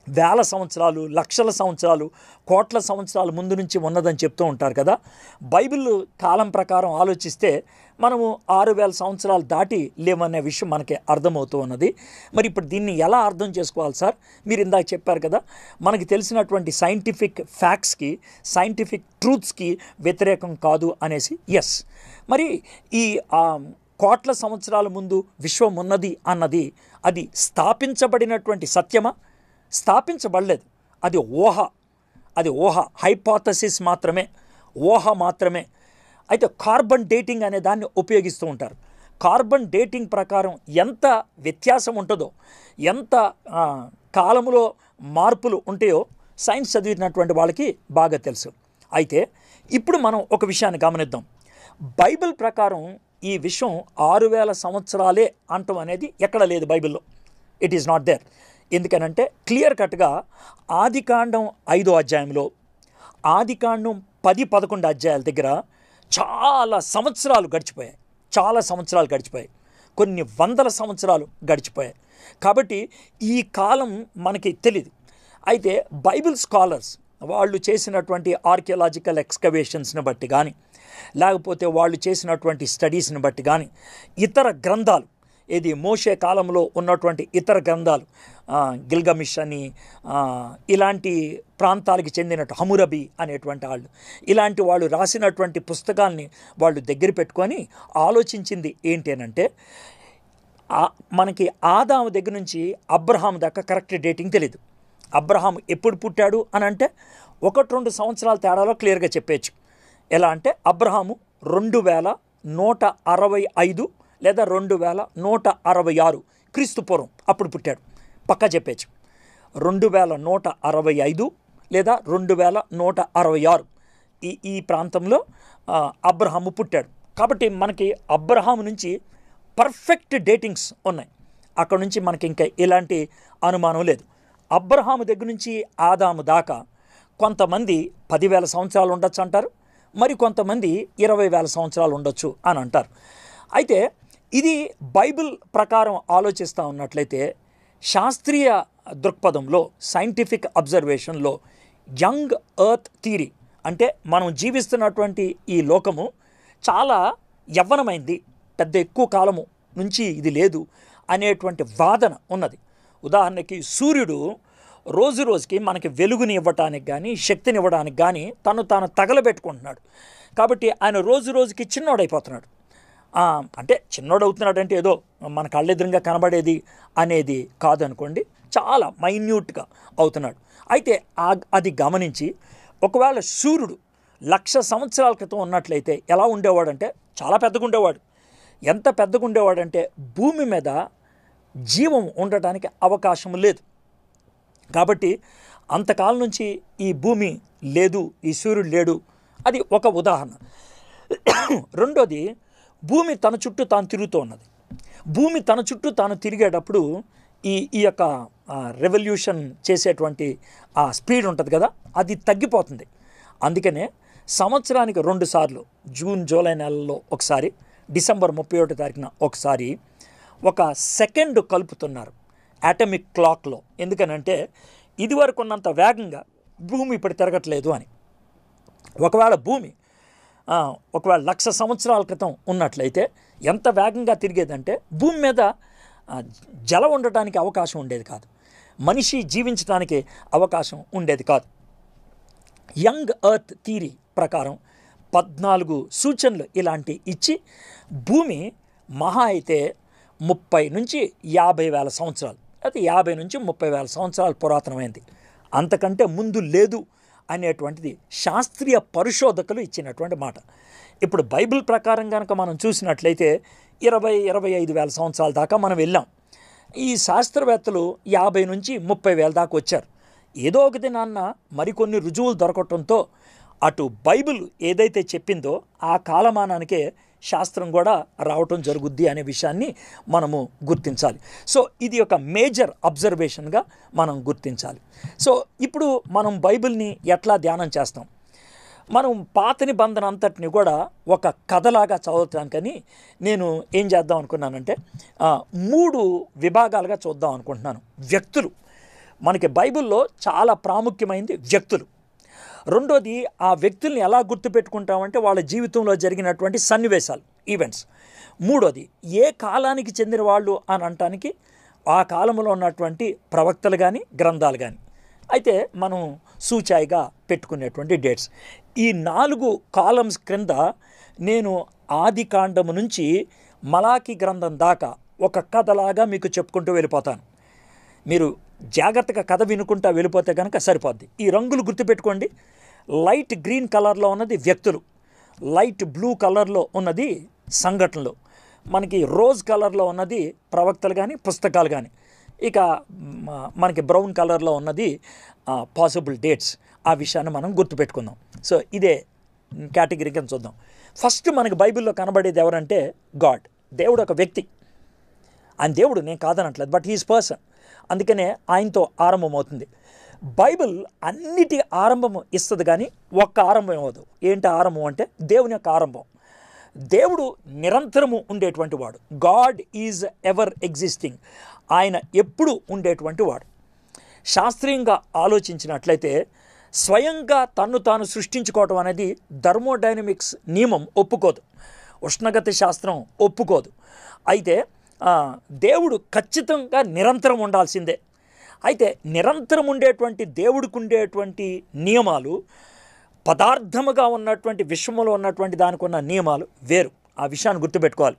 వేల సంవత్సరాలు, లక్షల సంవత్సరాలు, కోట్ల సంవత్సరాల ముందు నుంచి ఉన్నదని చెప్తూ ఉంటారు కదా. బైబిల్ కాలం ప్రకారం ఆలోచిస్తే మనము 6000 సంవత్సరాలు దాటి లేవనే విషయం మనకి అర్థమవుతూ ఉన్నది. మరి ఇప్పుడు దీన్ని ఎలా అర్థం చేసుకోవాలి సార్? మీరు ఇందాక చెప్పారు కదా, మనకి తెలిసినటువంటి సైంటిఫిక్ ఫ్యాక్ట్స్కి, సైంటిఫిక్ ట్రూత్స్కి వ్యతిరేకం కాదు అనేసి. ఎస్, మరి ఈ కోట్ల సంవత్సరాల ముందు విశ్వం ఉన్నది అన్నది అది స్థాపించబడినటువంటి సత్యమా? స్థాపించబడలేదు. అది ఊహ, హైపోథసిస్ మాత్రమే, ఊహ మాత్రమే. అయితే కార్బన్ డేటింగ్ అనే దాన్ని ఉపయోగిస్తూ ఉంటారు. కార్బన్ డేటింగ్ ప్రకారం ఎంత వ్యత్యాసం ఉంటుందో, ఎంత కాలంలో మార్పులు ఉంటాయో సైన్స్ చదివినటువంటి వాళ్ళకి బాగా తెలుసు. అయితే ఇప్పుడు మనం ఒక విషయాన్ని గమనిద్దాం. బైబిల్ ప్రకారం ఈ విషయం 6000 సంవత్సరాలే అంటం అనేది ఎక్కడ లేదు బైబిల్లో. It is not there. ఎందుకనంటే క్లియర్ కట్గా ఆదికాండం 5వ అధ్యాయంలో, ఆదికాండం 10-11 అధ్యాయాల దగ్గర చాలా సంవత్సరాలు గడిచిపోయాయి, కొన్ని వందల సంవత్సరాలు గడిచిపోయాయి. కాబట్టి ఈ కాలం మనకి తెలియదు. అయితే బైబిల్ స్కాలర్స్ వాళ్ళు చేసినటువంటి ఆర్కియలాజికల్ ఎక్స్కవేషన్స్ని బట్టి కానీ, లేకపోతే వాళ్ళు చేసినటువంటి స్టడీస్ని బట్టి కానీ, ఇతర గ్రంథాలు, ఇది మోషే కాలంలో ఉన్నటువంటి ఇతర గ్రంథాలు, గిల్గమిష్ అని, ఇలాంటి ప్రాంతాలకి చెందినట్టు హమురబి అనేటువంటి వాళ్ళు, ఇలాంటి వాళ్ళు రాసినటువంటి పుస్తకాల్ని వాళ్ళు దగ్గర పెట్టుకొని ఆలోచించింది ఏంటి అనంటే, మనకి ఆదాము దగ్గర నుంచి అబ్రహాం దాకా కరెక్ట్ డేటింగ్ తెలియదు. అబ్రహాం ఎప్పుడు పుట్టాడు అని అంటే 1-2 సంవత్సరాల తేడాలో క్లియర్గా చెప్పేయచ్చు. ఎలా అంటే అబ్రహాము 2165 లేదా 2166 క్రీస్తు పూర్వం అప్పుడు పుట్టాడు, పక్కా చెప్పేచ్చు. 2165 లేదా 2166 ఈ ప్రాంతంలో అబ్రహాము పుట్టాడు. కాబట్టి మనకి అబ్రహాము నుంచి పర్ఫెక్ట్ డేటింగ్స్ ఉన్నాయి. అక్కడ నుంచి మనకి ఇంకా ఎలాంటి అనుమానం లేదు. అబ్రహాము దగ్గర నుంచి ఆదాము దాకా కొంతమంది 10,000 సంవత్సరాలు ఉండొచ్చు అంటారు, మరి కొంతమంది 20,000 సంవత్సరాలు ఉండొచ్చు అని అంటారు. అయితే ఇది బైబిల్ ప్రకారం ఆలోచిస్తూ ఉన్నట్లయితే శాస్త్రీయ దృక్పథంలో, సైంటిఫిక్ అబ్జర్వేషన్లో యంగ్ ఎర్త్ థియరీ అంటే మనం జీవిస్తున్నటువంటి ఈ లోకము చాలా యవ్వనమైంది, పెద్ద ఎక్కువ కాలము నుంచి ఇది లేదు అనేటువంటి వాదన ఉన్నది. ఉదాహరణకి సూర్యుడు రోజు రోజుకి మనకి వెలుగుని ఇవ్వటానికి కానీ, శక్తిని ఇవ్వడానికి కానీ తాను తగలబెట్టుకుంటున్నాడు. కాబట్టి ఆయన రోజు రోజుకి చిన్నోడైపోతున్నాడు. అంటే చిన్నోడవుతున్నాడు అంటే ఏదో మన కళ్ళెదురుగా కనబడేది అనేది కాదనుకోండి, చాలా మైన్యూట్గా అవుతున్నాడు. అయితే అది గమనించి ఒకవేళ సూర్యుడు 1,00,000 సంవత్సరాల క్రితం ఉన్నట్లయితే ఎలా ఉండేవాడంటే చాలా పెద్దగా ఉండేవాడు. ఎంత పెద్దగా ఉండేవాడంటే భూమి మీద జీవం ఉండటానికి అవకాశం లేదు. కాబట్టి అంతకాలం నుంచి ఈ భూమి లేదు, ఈ సూర్యుడు లేడు. అది ఒక ఉదాహరణ. రెండోది, భూమి తన చుట్టూ తాను తిరుగుతూ ఉన్నది. భూమి తన చుట్టూ తాను తిరిగేటప్పుడు ఈ యొక్క రెవల్యూషన్ చేసేటువంటి ఆ స్పీడ్ ఉంటుంది కదా, అది తగ్గిపోతుంది. అందుకనే సంవత్సరానికి 2 సార్లు, జూన్ జూలై నెలల్లో ఒకసారి, డిసెంబర్ 31వ తారీఖున ఒకసారి ఒక సెకండ్ కలుపుతున్నారు అటామిక్ క్లాక్లో. ఎందుకనంటే ఇదివరకు ఉన్నంత వేగంగా భూమి ఇప్పుడు తిరగట్లేదు అని. ఒకవేళ భూమి 1,00,000 సంవత్సరాల క్రితం ఉన్నట్లయితే ఎంత వేగంగా తిరిగేదంటే భూమి మీద జలం ఉండటానికి అవకాశం ఉండేది కాదు, మనిషి జీవించడానికి అవకాశం ఉండేది కాదు. యంగ్ ఎర్త్ థియరీ ప్రకారం 14 సూచనలు ఇలాంటి ఇచ్చి భూమి మహా అయితే 30 నుంచి 50,000 సంవత్సరాలు, అయితే 50 నుంచి 30,000 సంవత్సరాలు పురాతనమైంది, అంతకంటే ముందు లేదు అనేటువంటిది శాస్త్రీయ పరిశోధకులు ఇచ్చినటువంటి మాట. ఇప్పుడు బైబిల్ ప్రకారం కనుక మనం చూసినట్లయితే 20-25 వేల సంవత్సరాల దాకా మనం వెళ్ళాం. ఈ శాస్త్రవేత్తలు 50 నుంచి 30 వేల దాకా వచ్చారు. ఏదో ఒక దినాన్న మరికొన్ని రుజువులు దొరకటంతో అటు బైబిల్ ఏదైతే చెప్పిందో ఆ కాలమానానికే శాస్త్రం కూడా రావటం జరుగుద్ది అనే విషయాన్ని మనము గుర్తించాలి. సో ఇది ఒక మేజర్ అబ్జర్వేషన్గా మనం గుర్తించాలి. సో ఇప్పుడు మనం బైబిల్ని ఎట్లా ధ్యానం చేస్తాం? మనం పాత నిబంధన అంతటిని కూడా ఒక కథలాగా చదువుతానికని నేను ఏం చేద్దాం అనుకున్నానంటే 3 విభాగాలుగా చూద్దాం అనుకుంటున్నాను. వ్యక్తులు, మనకి బైబిల్లో చాలా ప్రాముఖ్యమైనది వ్యక్తులు. రెండోది, ఆ వ్యక్తుల్ని ఎలా గుర్తుపెట్టుకుంటామంటే వాళ్ళ జీవితంలో జరిగినటువంటి సన్నివేశాలు, ఈవెంట్స్. మూడోది, ఏ కాలానికి చెందిన వాళ్ళు అని అనటానికి ఆ కాలంలో ఉన్నటువంటి ప్రవక్తలు కానీ గ్రంథాలు కానీ అయితే మనం సూచాయిగా పెట్టుకునేటువంటి డేట్స్. ఈ 4 కాలమ్స్ క్రింద నేను ఆది కాండము నుంచి మలాకి గ్రంథం దాకా ఒక కథలాగా మీకు చెప్పుకుంటూ వెళ్ళిపోతాను. మీరు జాగ్రత్తగా కథ వినుకుంటా వెళ్ళిపోతే కనుక సరిపోద్ది. ఈ రంగులు గుర్తుపెట్టుకోండి. లైట్ గ్రీన్ కలర్లో ఉన్నది వ్యక్తులు, లైట్ బ్లూ కలర్లో ఉన్నది సంఘటనలు, మనకి రోజ్ కలర్లో ఉన్నది ప్రవక్తలు కానీ పుస్తకాలు కానీ, ఇక మనకి బ్రౌన్ కలర్లో ఉన్నది పాసిబుల్ డేట్స్. ఆ విషయాన్ని మనం గుర్తుపెట్టుకుందాం. సో ఇదే కేటగిరీ కింద చూద్దాం. ఫస్ట్ మనకి బైబిల్లో కనబడేది ఎవరంటే గాడ్. దేవుడు ఒక వ్యక్తి. ఆయన దేవుడు, నేను కాదనట్లేదు, బట్ హీస్ పర్సన్. అందుకనే ఆయనతో ఆరంభమవుతుంది. బైబిల్ అన్నిటి ఆరంభం ఇస్తుంది కానీ ఒక్క ఆరంభం ఇవ్వదు. ఏంటి ఆరంభం అంటే దేవుని యొక్క ఆరంభం. దేవుడు నిరంతరము ఉండేటువంటి వాడు. God is ever existing. ఆయన ఎప్పుడు ఉండేటువంటి వాడు. శాస్త్రీయంగా ఆలోచించినట్లయితే స్వయంగా తన్ను తాను సృష్టించుకోవటం అనేది థర్మోడైనమిక్స్ నియమం ఒప్పుకోదు, ఉష్ణగతి శాస్త్రం ఒప్పుకోదు. అయితే దేవుడు ఖచ్చితంగా నిరంతరం ఉండాల్సిందే. అయితే నిరంతరం ఉండేటువంటి దేవుడికి ఉండేటువంటి నియమాలు పదార్థముగా ఉన్నటువంటి విశ్వంలో ఉన్నటువంటి దానికి ఉన్న నియమాలు వేరు. ఆ విషయాన్ని గుర్తుపెట్టుకోవాలి.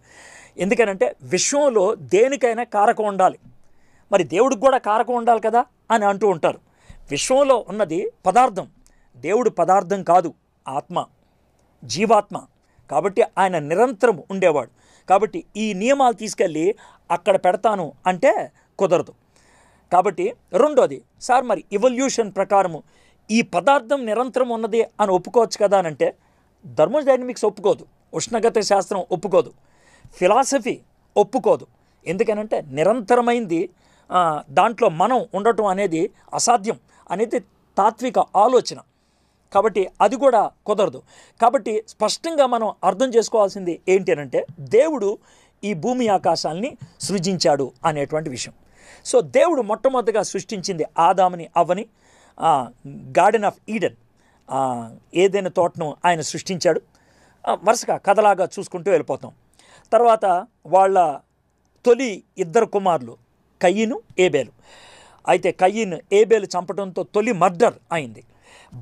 ఎందుకనంటే విశ్వంలో దేనికైనా కారకం ఉండాలి, మరి దేవుడికి కూడా కారకం ఉండాలి కదా అని అంటూ ఉంటారు. విశ్వంలో ఉన్నది పదార్థం, దేవుడు పదార్థం కాదు, ఆత్మ, జీవాత్మ. కాబట్టి ఆయన నిరంతరం ఉండేవాడు. కాబట్టి ఈ నియమాలు తీసుకెళ్ళి అక్కడ పెడతాను అంటే కుదరదు. కాబట్టి రెండోది, సార్ మరి ఎవల్యూషన్ ప్రకారము ఈ పదార్థం నిరంతరం ఉన్నది అని ఒప్పుకోవచ్చు కదా అని అంటే థర్మోడైనమిక్స్ ఒప్పుకోదు, ఉష్ణగతి శాస్త్రం ఒప్పుకోదు, ఫిలాసఫీ ఒప్పుకోదు. ఎందుకనంటే నిరంతరమైంది దాంట్లో మనం ఉండటం అనేది అసాధ్యం అనేది తాత్విక ఆలోచన. కాబట్టి అది కూడా కుదరదు. కాబట్టి స్పష్టంగా మనం అర్థం చేసుకోవాల్సింది ఏంటి అంటే దేవుడు ఈ భూమి ఆకాశాలని సృజించాడు అనేటువంటి విషయం. సో దేవుడు మొట్టమొదటిగా సృష్టించింది ఆదాముని అవ్వని, గార్డెన్ ఆఫ్ ఈడెన్, ఏదైనా తోటను ఆయన సృష్టించాడు. వరుసగా కథలాగా చూసుకుంటూ వెళ్ళిపోతాం. తర్వాత వాళ్ళ తొలి 2 కుమారులు కయీను, ఏబేలు. అయితే కయీను ఏబేలు చంపడంతో తొలి మర్డర్ అయింది.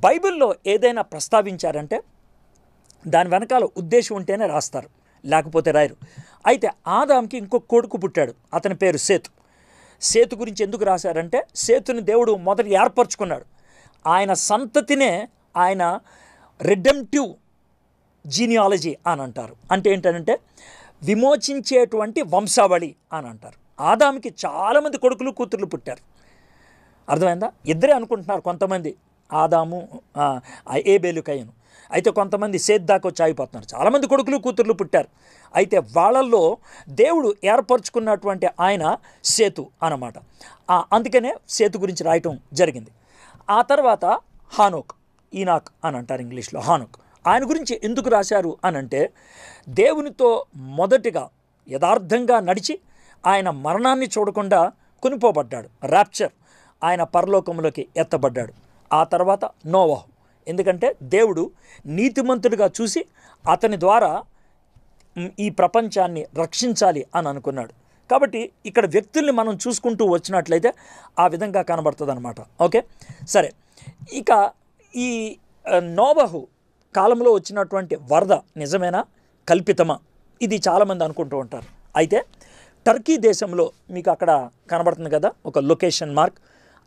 బైబిల్లో ఏదైనా ప్రస్తావించారంటే దాని వెనకాల ఉద్దేశం ఉంటేనే రాస్తారు, లేకపోతే రాయరు. అయితే ఆదాంకి ఇంకొక కొడుకు పుట్టాడు, అతని పేరు సేతు. సేతు గురించి ఎందుకు రాశారంటే సేతుని దేవుడు మొదట ఏర్పరచుకున్నాడు. ఆయన సంతతినే ఆయన రిడెంప్టివ్ జీనియాలజీ అని అంటారు. అంటే ఏంటంటే విమోచించేటువంటి వంశావళి అని అంటారు. ఆదాంకి చాలామంది కొడుకులు కూతుర్లు పుట్టారు. అర్థమైందా? ఇద్దరే అనుకుంటున్నారు కొంతమంది, ఆదాము ఏబేలు కయీను. అయితే కొంతమంది సేత్ దాకా వచ్చి ఆగిపోతున్నారు. చాలామంది కొడుకులు కూతుర్లు పుట్టారు. అయితే వాళ్ళల్లో దేవుడు ఏర్పరచుకున్నటువంటి ఆయన సేతు అన్నమాట. అందుకనే సేతు గురించి రాయటం జరిగింది. ఆ తర్వాత హానోక్, ఈనాక్ అని అంటారు ఇంగ్లీష్లో, హానోక్. ఆయన గురించి ఎందుకు రాశారు అనంటే దేవునితో మొదటిగా యథార్థంగా నడిచి ఆయన మరణాన్ని చూడకుండా కొనిపోబడ్డాడు, ర్యాప్చర్, ఆయన పరలోకంలోకి ఎత్తబడ్డాడు. ఆ తర్వాత నోవహు, ఎందుకంటే దేవుడు నీతిమంతుడిగా చూసి అతని ద్వారా ఈ ప్రపంచాన్ని రక్షించాలి అని అనుకున్నాడు. కాబట్టి ఇక్కడ వ్యక్తుల్ని మనం చూసుకుంటూ వచ్చినట్లయితే ఆ విధంగా కనబడుతుంది అనమాట. ఓకే, సరే. ఇక ఈ నోవహు కాలంలో వచ్చినటువంటి వరద నిజమేనా కల్పితమా, ఇది చాలామంది అనుకుంటూ ఉంటారు. అయితే టర్కీ దేశంలో మీకు అక్కడ కనబడుతుంది కదా ఒక లొకేషన్ మార్క్,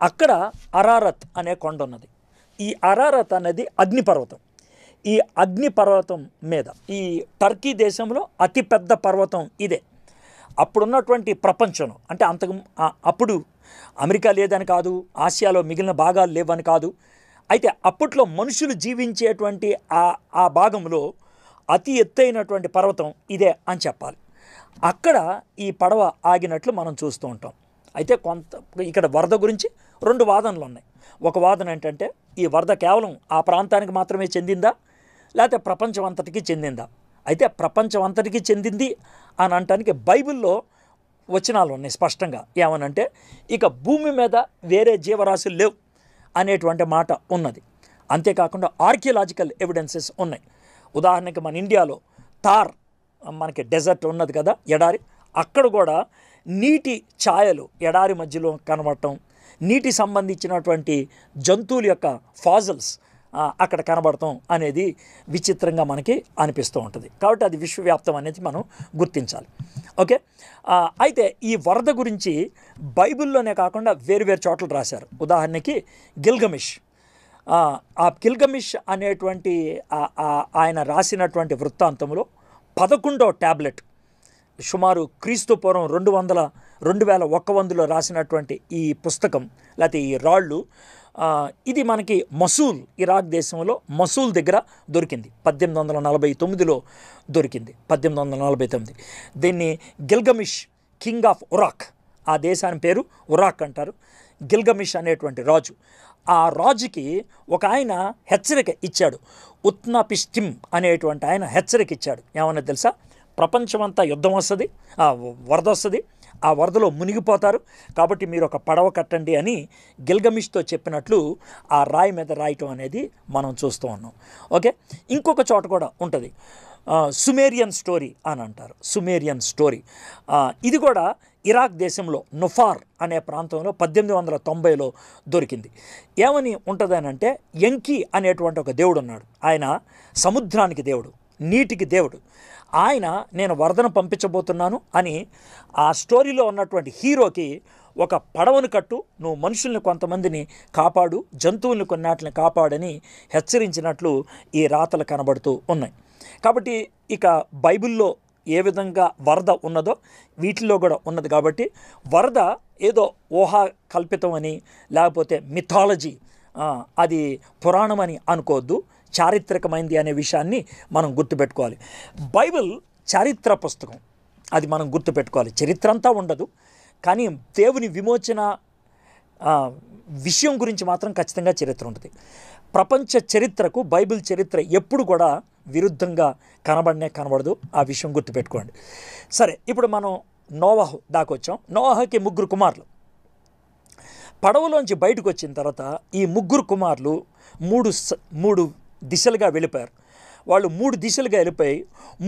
అక్కడ అరారత్ అనే కొండ ఉన్నది. ఈ అరారత్ అనేది అగ్నిపర్వతం. ఈ అగ్ని పర్వతం మీద, ఈ టర్కీ దేశంలో అతిపెద్ద పర్వతం ఇదే. అప్పుడున్నటువంటి ప్రపంచంలో, అంటే అప్పుడు అమెరికా లేదని కాదు, ఆసియాలో మిగిలిన భాగాలు లేవని కాదు, అయితే అప్పట్లో మనుషులు జీవించేటువంటి ఆ భాగంలో అతి ఎత్తైనటువంటి పర్వతం ఇదే అని చెప్పాలి. అక్కడ ఈ పడవ ఆగినట్లు మనం చూస్తూ ఉంటాం. అయితే ఇక్కడ వరద గురించి 2 వాదనలు ఉన్నాయి. ఒక వాదన ఏంటంటే ఈ వరద కేవలం ఆ ప్రాంతానికి మాత్రమే చెందిందా, లేకపోతే ప్రపంచం అంతటికి చెందిందా. అయితే ప్రపంచం అంతటికి చెందింది అని అనటానికి బైబిల్లో వచనాలు ఉన్నాయి స్పష్టంగా. ఏమనంటే ఇక భూమి మీద వేరే జీవరాశులు లేవు అనేటువంటి మాట ఉన్నది. అంతేకాకుండా ఆర్కియలాజికల్ ఎవిడెన్సెస్ ఉన్నాయి. ఉదాహరణకి మన ఇండియాలో తార్, మనకి డెజర్ట్ ఉన్నది కదా, ఎడారి, అక్కడ కూడా నీటి ఛాయలు ఎడారి మధ్యలో కనబడటం, నీటి సంబంధించినటువంటి జంతువుల యొక్క ఫాజల్స్ అక్కడ కనబడటం అనేది విచిత్రంగా మనకి అనిపిస్తూ ఉంటుంది. కాబట్టి అది విశ్వవ్యాప్తం అనేది మనం గుర్తించాలి. ఓకే, అయితే ఈ వరద గురించి బైబిల్లోనే కాకుండా వేరు చోట్ల రాశారు. ఉదాహరణకి గిల్గమిష్, ఆ గిల్గమిష్ అనేటువంటి ఆయన రాసినటువంటి వృత్తాంతంలో 11వ ట్యాబ్లెట్, సుమారు క్రీస్తు పూర్వం 2100లో రాసినటువంటి ఈ పుస్తకం లేకపోతే ఈ రాళ్ళు, ఇది మనకి మసూల్, ఇరాక్ దేశంలో మసూల్ దగ్గర దొరికింది. 1849లో దొరికింది. 1849. దీన్ని గిల్గమిష్ కింగ్ ఆఫ్ ఉరాక్, ఆ దేశాని పేరు ఉరాక్ అంటారు. గిల్గమిష్ అనేటువంటి రాజు, ఆ రాజుకి ఒక ఆయన హెచ్చరిక ఇచ్చాడు. ఉత్నపిష్టిమ్ అనేటువంటి ఆయన హెచ్చరిక ఇచ్చాడు. ఏమన్నా తెలుసా? ప్రపంచమంతా యుద్ధం వస్తుంది, వరద వస్తుంది, ఆ వరదలో మునిగిపోతారు, కాబట్టి మీరు ఒక పడవ కట్టండి అని గిల్గమిష్తో చెప్పినట్లు ఆ రాయి మీద రాయటం అనేది మనం చూస్తూ ఉన్నాం. ఓకే, ఇంకొక చోట కూడా ఉంటుంది, సుమేరియన్ స్టోరీ అని అంటారు. సుమేరియన్ స్టోరీ ఇది కూడా ఇరాక్ దేశంలో నుఫార్ అనే ప్రాంతంలో 1890లో దొరికింది. ఏమని ఉంటుంది అని అంటే, ఎంకి అనేటువంటి ఒక దేవుడు ఉన్నాడు. ఆయన సముద్రానికి దేవుడు, నీటికి దేవుడు. ఆయన నేను వరదను పంపించబోతున్నాను అని ఆ స్టోరీలో ఉన్నటువంటి హీరోకి ఒక పడవను కట్టు, నువ్వు మనుషుల్ని కొంతమందిని కాపాడు, జంతువుల్ని కొన్నిటిని కాపాడని హెచ్చరించినట్లు ఈ రాతలు కనబడుతూ ఉన్నాయి. కాబట్టి ఇక బైబిల్లో ఏ విధంగా వరద ఉన్నదో వీటిల్లో కూడా ఉన్నది. కాబట్టి వరద ఏదో ఊహా కల్పితం అని, లేకపోతే మిథాలజీ, అది పురాణం అని అనుకోవద్దు, చారిత్రకమైంది అనే విషయాన్ని మనం గుర్తుపెట్టుకోవాలి. బైబిల్ చారిత్ర పుస్తకం, అది మనం గుర్తుపెట్టుకోవాలి. చరిత్ర అంతా ఉండదు, కానీ దేవుని విమోచన విషయం గురించి మాత్రం ఖచ్చితంగా చరిత్ర ఉంటుంది. ప్రపంచ చరిత్రకు బైబిల్ చరిత్ర ఎప్పుడు కూడా విరుద్ధంగా కనబడదు. ఆ విషయం గుర్తుపెట్టుకోండి. సరే, ఇప్పుడు మనం నోవహు దాకొచ్చాం. నోవహుకి 3 కుమారులు. పడవలోంచి బయటకు వచ్చిన తర్వాత ఈ 3 కుమారులు 3 దిశలుగా వెళ్ళిపోయారు. వాళ్ళు 3 దిశలుగా వెళ్ళిపోయి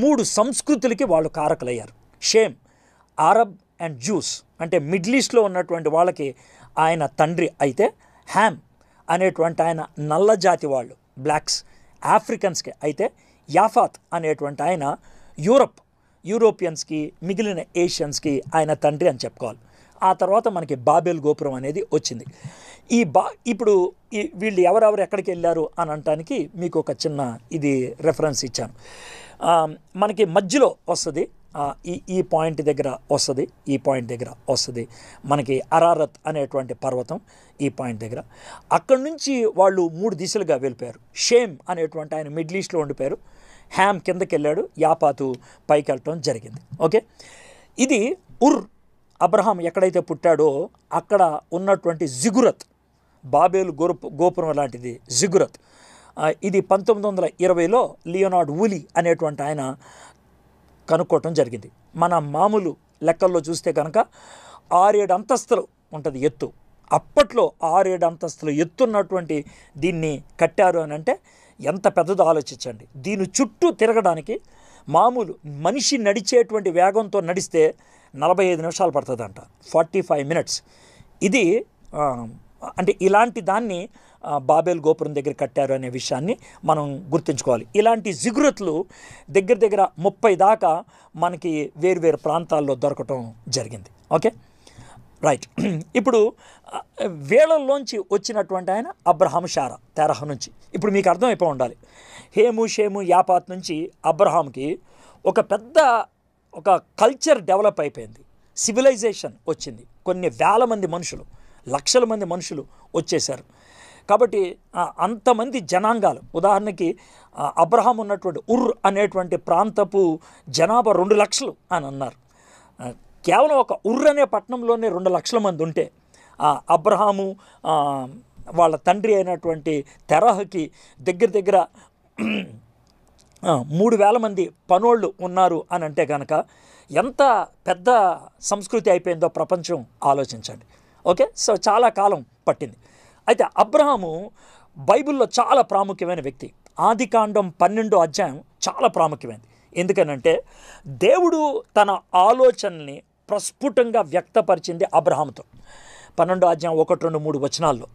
3 సంస్కృతులకి వాళ్ళు కారకులయ్యారు. షేమ్, అరబ్ అండ్ జూస్, అంటే మిడిల్ ఈస్ట్లో ఉన్నటువంటి వాళ్ళకి ఆయన తండ్రి అయితే, హ్యామ్ అనేటువంటి ఆయన నల్ల జాతి వాళ్ళు, బ్లాక్స్, ఆఫ్రికన్స్కి అయితే, యాఫాత్ అనేటువంటి ఆయన యూరోపియన్స్కి, మిగిలిన ఏషియన్స్కి ఆయన తండ్రి అని చెప్పుకోవాలి. ఆ తర్వాత మనకి బాబెల్ గోపురం అనేది వచ్చింది. ఇప్పుడు వీళ్ళు ఎవరెవరు ఎక్కడికి వెళ్ళారు అని అనటానికి మీకు ఒక చిన్న ఇది రెఫరెన్స్ ఇచ్చాను. మనకి మధ్యలో వస్తుంది, ఈ పాయింట్ దగ్గర వస్తుంది, ఈ పాయింట్ దగ్గర వస్తుంది మనకి అరారత్ అనేటువంటి పర్వతం. ఈ పాయింట్ దగ్గర అక్కడి నుంచి వాళ్ళు 3 దిశలుగా వెళ్ళిపోయారు. షేమ్ అనేటువంటి ఆయన మిడిల్ ఈస్ట్లో ఉండిపోయారు, హ్యామ్ కిందకి వెళ్ళాడు, యాపాతు పైకి వెళ్ళటం జరిగింది. ఓకే, ఇది అబ్రహాం ఎక్కడైతే పుట్టాడో అక్కడ ఉన్నటువంటి జిగురత్, బాబేలు గోపురం లాంటిది జిగురత్. ఇది 1920లో లియోనార్డ్ వూలీ అనేటువంటి ఆయన కనుక్కోవటం జరిగింది. మన మామూలు లెక్కల్లో చూస్తే కనుక 6-7 అంతస్తులు ఉంటుంది ఎత్తు. అప్పట్లో 6-7 అంతస్తులు ఎత్తున్నటువంటి దీన్ని కట్టారు అని అంటే ఎంత పెద్దదో ఆలోచించండి. దీని చుట్టూ తిరగడానికి మామూలు మనిషి నడిచేటువంటి వేగంతో నడిస్తే 45 నిమిషాలు పడుతుందంట, 45 మినిట్స్. ఇది అంటే ఇలాంటి దాన్ని బాబేల్ గోపురం దగ్గర కట్టారు అనే విషయాన్ని మనం గుర్తుంచుకోవాలి. ఇలాంటి జిగురత్లు దగ్గర 30 దాకా మనకి వేరు ప్రాంతాల్లో దొరకటం జరిగింది. Okay, right. ఇప్పుడు వేళల్లోంచి వచ్చినటువంటి ఆయన అబ్రహాం షారా తెరహ నుంచి. ఇప్పుడు మీకు అర్థమైపో ఉండాలి, హేము షేము యాపాత్ నుంచి అబ్రహాంకి ఒక పెద్ద ఒక కల్చర్ డెవలప్ అయిపోయింది, సివిలైజేషన్ వచ్చింది, కొన్ని వేల మంది మనుషులు, లక్షల మంది మనుషులు వచ్చేసారు. కాబట్టి అంతమంది జనాంగాలు, ఉదాహరణకి అబ్రహాం ఉన్నటువంటి ఉర్ అనేటువంటి ప్రాంతపు జనాభా 2 లక్షలు అని అన్నారు. కేవలం ఒక ఉర్ అనే పట్టణంలోనే 2 లక్షల మంది ఉంటే అబ్రహాము వాళ్ళ తండ్రి అయినటువంటి తెరహకి దగ్గర దగ్గర 3,000 మంది పనోళ్ళు ఉన్నారు అని అంటే కనుక ఎంత పెద్ద సంస్కృతి అయిపోయిందో ప్రపంచం ఆలోచించండి. ఓకే, సో చాలా కాలం పట్టింది. అయితే అబ్రహాము బైబిల్లో చాలా ప్రాముఖ్యమైన వ్యక్తి. ఆదికాండం 12వ అధ్యాయం చాలా ప్రాముఖ్యమైనది. ఎందుకనంటే దేవుడు తన ఆలోచనల్ని ప్రస్ఫుటంగా వ్యక్తపరిచింది అబ్రహాముతో. 12వ అధ్యాయం 1, 2, 3 వచనాల్లో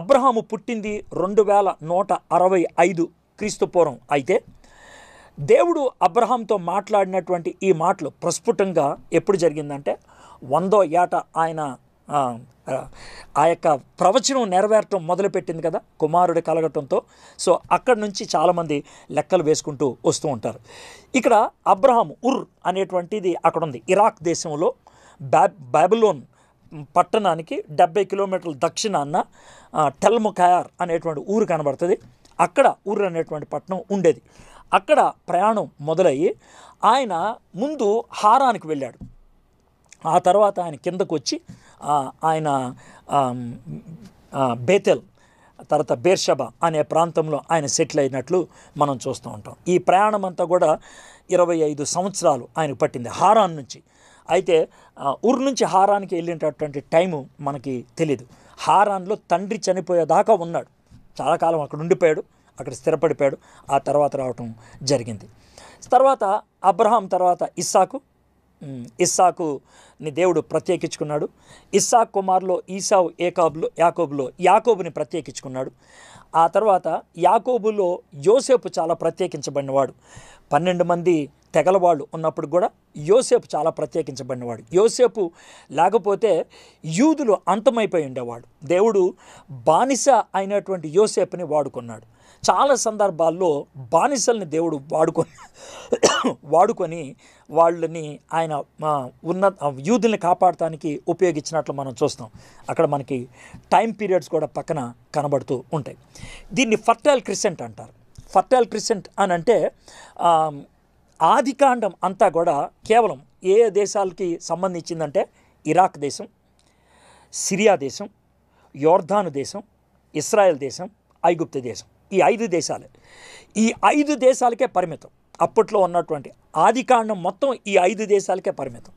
అబ్రహాము పుట్టింది 2165 క్రీస్తు పూర్వం. అయితే దేవుడు అబ్రహాంతో మాట్లాడినటువంటి ఈ మాటలు ప్రస్ఫుటంగా ఎప్పుడు జరిగిందంటే 100వ ఏట ఆయన ఆ యొక్క ప్రవచనం నెరవేరటం మొదలుపెట్టింది కదా, కుమారుడు కలగటంతో. సో అక్కడి నుంచి చాలామంది లెక్కలు వేసుకుంటూ వస్తూ ఉంటారు. ఇక్కడ అబ్రహాం ఉర్ అనేటువంటిది అక్కడ ఉంది, ఇరాక్ దేశంలో బాబిలోన్ పట్టణానికి 70 కిలోమీటర్ల దక్షిణాన టెల్ముఖయార్ అనేటువంటి ఊరు కనబడుతుంది. అక్కడ ఊరు అనేటువంటి పట్టణం ఉండేది. అక్కడ ప్రయాణం మొదలయ్యి ఆయన ముందు హారానికి వెళ్ళాడు. ఆ తర్వాత ఆయన కిందకు వచ్చి ఆయన బేతెల్, తర్వాత బేర్షబా అనే ప్రాంతంలో ఆయన సెటిల్ అయినట్లు మనం చూస్తూ ఉంటాం. ఈ ప్రయాణం అంతా కూడా 25 సంవత్సరాలు ఆయన పట్టింది హారాన్ నుంచి. అయితే ఊరు నుంచి హారానికి వెళ్ళేటటువంటి టైము మనకి తెలీదు. హారాన్లో తండ్రి చనిపోయేదాకా ఉన్నాడు, చాలా కాలం అక్కడ ఉండిపోయాడు, అక్కడ స్థిరపడిపోయాడు. ఆ తర్వాత రావటం జరిగింది. తర్వాత అబ్రహాం తర్వాత ఇస్సాకుని దేవుడు ప్రత్యేకించుకున్నాడు. ఇస్సాకు కుమారులో ఈసావు యాకోబుని ప్రత్యేకించుకున్నాడు. ఆ తర్వాత యాకోబులో యోసేపు చాలా ప్రత్యేకించబడినవాడు. 12 మంది తెగల వాళ్ళు ఉన్నప్పుడు కూడా యోసేపు చాలా ప్రత్యేకించబడినవాడు. యోసేపు లేకపోతే యూదులు అంతమైపోయి ఉండేవాడు. దేవుడు బానిస అయినటువంటి యోసేపుని వాడుకున్నాడు. చాలా సందర్భాల్లో బానిసల్ని దేవుడు వాడుకొని వాళ్ళని ఆయన యూదుల్ని కాపాడటానికి ఉపయోగించినట్లు మనం చూస్తాం. అక్కడ మనకి టైం పీరియడ్స్ కూడా పక్కన కనబడుతూ ఉంటాయి. దీన్ని ఫర్టైల్ క్రిసెంట్ అంటారు. ఫర్టైల్ క్రిసెంట్ అని అంటే ఆదికాండం అంతా కూడా కేవలం ఏ దేశాలకి సంబంధించిందంటే ఇరాక్ దేశం, సిరియా దేశం, యోర్దాను దేశం, ఇస్రాయెల్ దేశం, ఐగుప్తు దేశం. ఈ 5 దేశాలే. ఈ 5 దేశాలకే పరిమితం. అప్పట్లో ఉన్నటువంటి ఆదికాండం మొత్తం ఈ 5 దేశాలకే పరిమితం.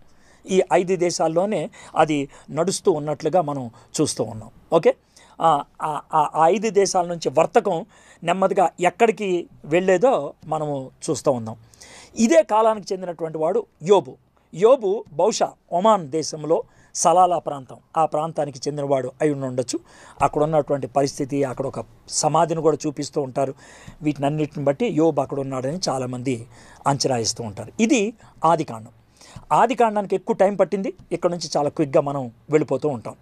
ఈ 5 దేశాల్లోనే అది నడుస్తూ ఉన్నట్లుగా మనం చూస్తూ ఉన్నాం. ఓకే, ఆ 5 దేశాల నుంచి వర్తకం నెమ్మదిగా ఎక్కడికి వెళ్ళేదో మనము చూస్తూ ఉన్నాం. ఇదే కాలానికి చెందినటువంటి వాడు యోబు బహుశా ఒమాన్ దేశంలో సలాలా ప్రాంతం, ఆ ప్రాంతానికి చెందినవాడు అయి ఉండొచ్చు. అక్కడ ఉన్నటువంటి పరిస్థితి, అక్కడ ఒక సమాధిని కూడా చూపిస్తూ ఉంటారు. వీటినన్నిటిని బట్టి యోబు అక్కడ ఉన్నాడని చాలామంది అంచనా ఇస్తూ ఉంటారు. ఇది ఆదికాండం. ఆదికాండానికి ఎక్కువ టైం పట్టింది. ఇక్కడ నుంచి చాలా క్విక్గా మనం వెళ్ళిపోతూ ఉంటాం.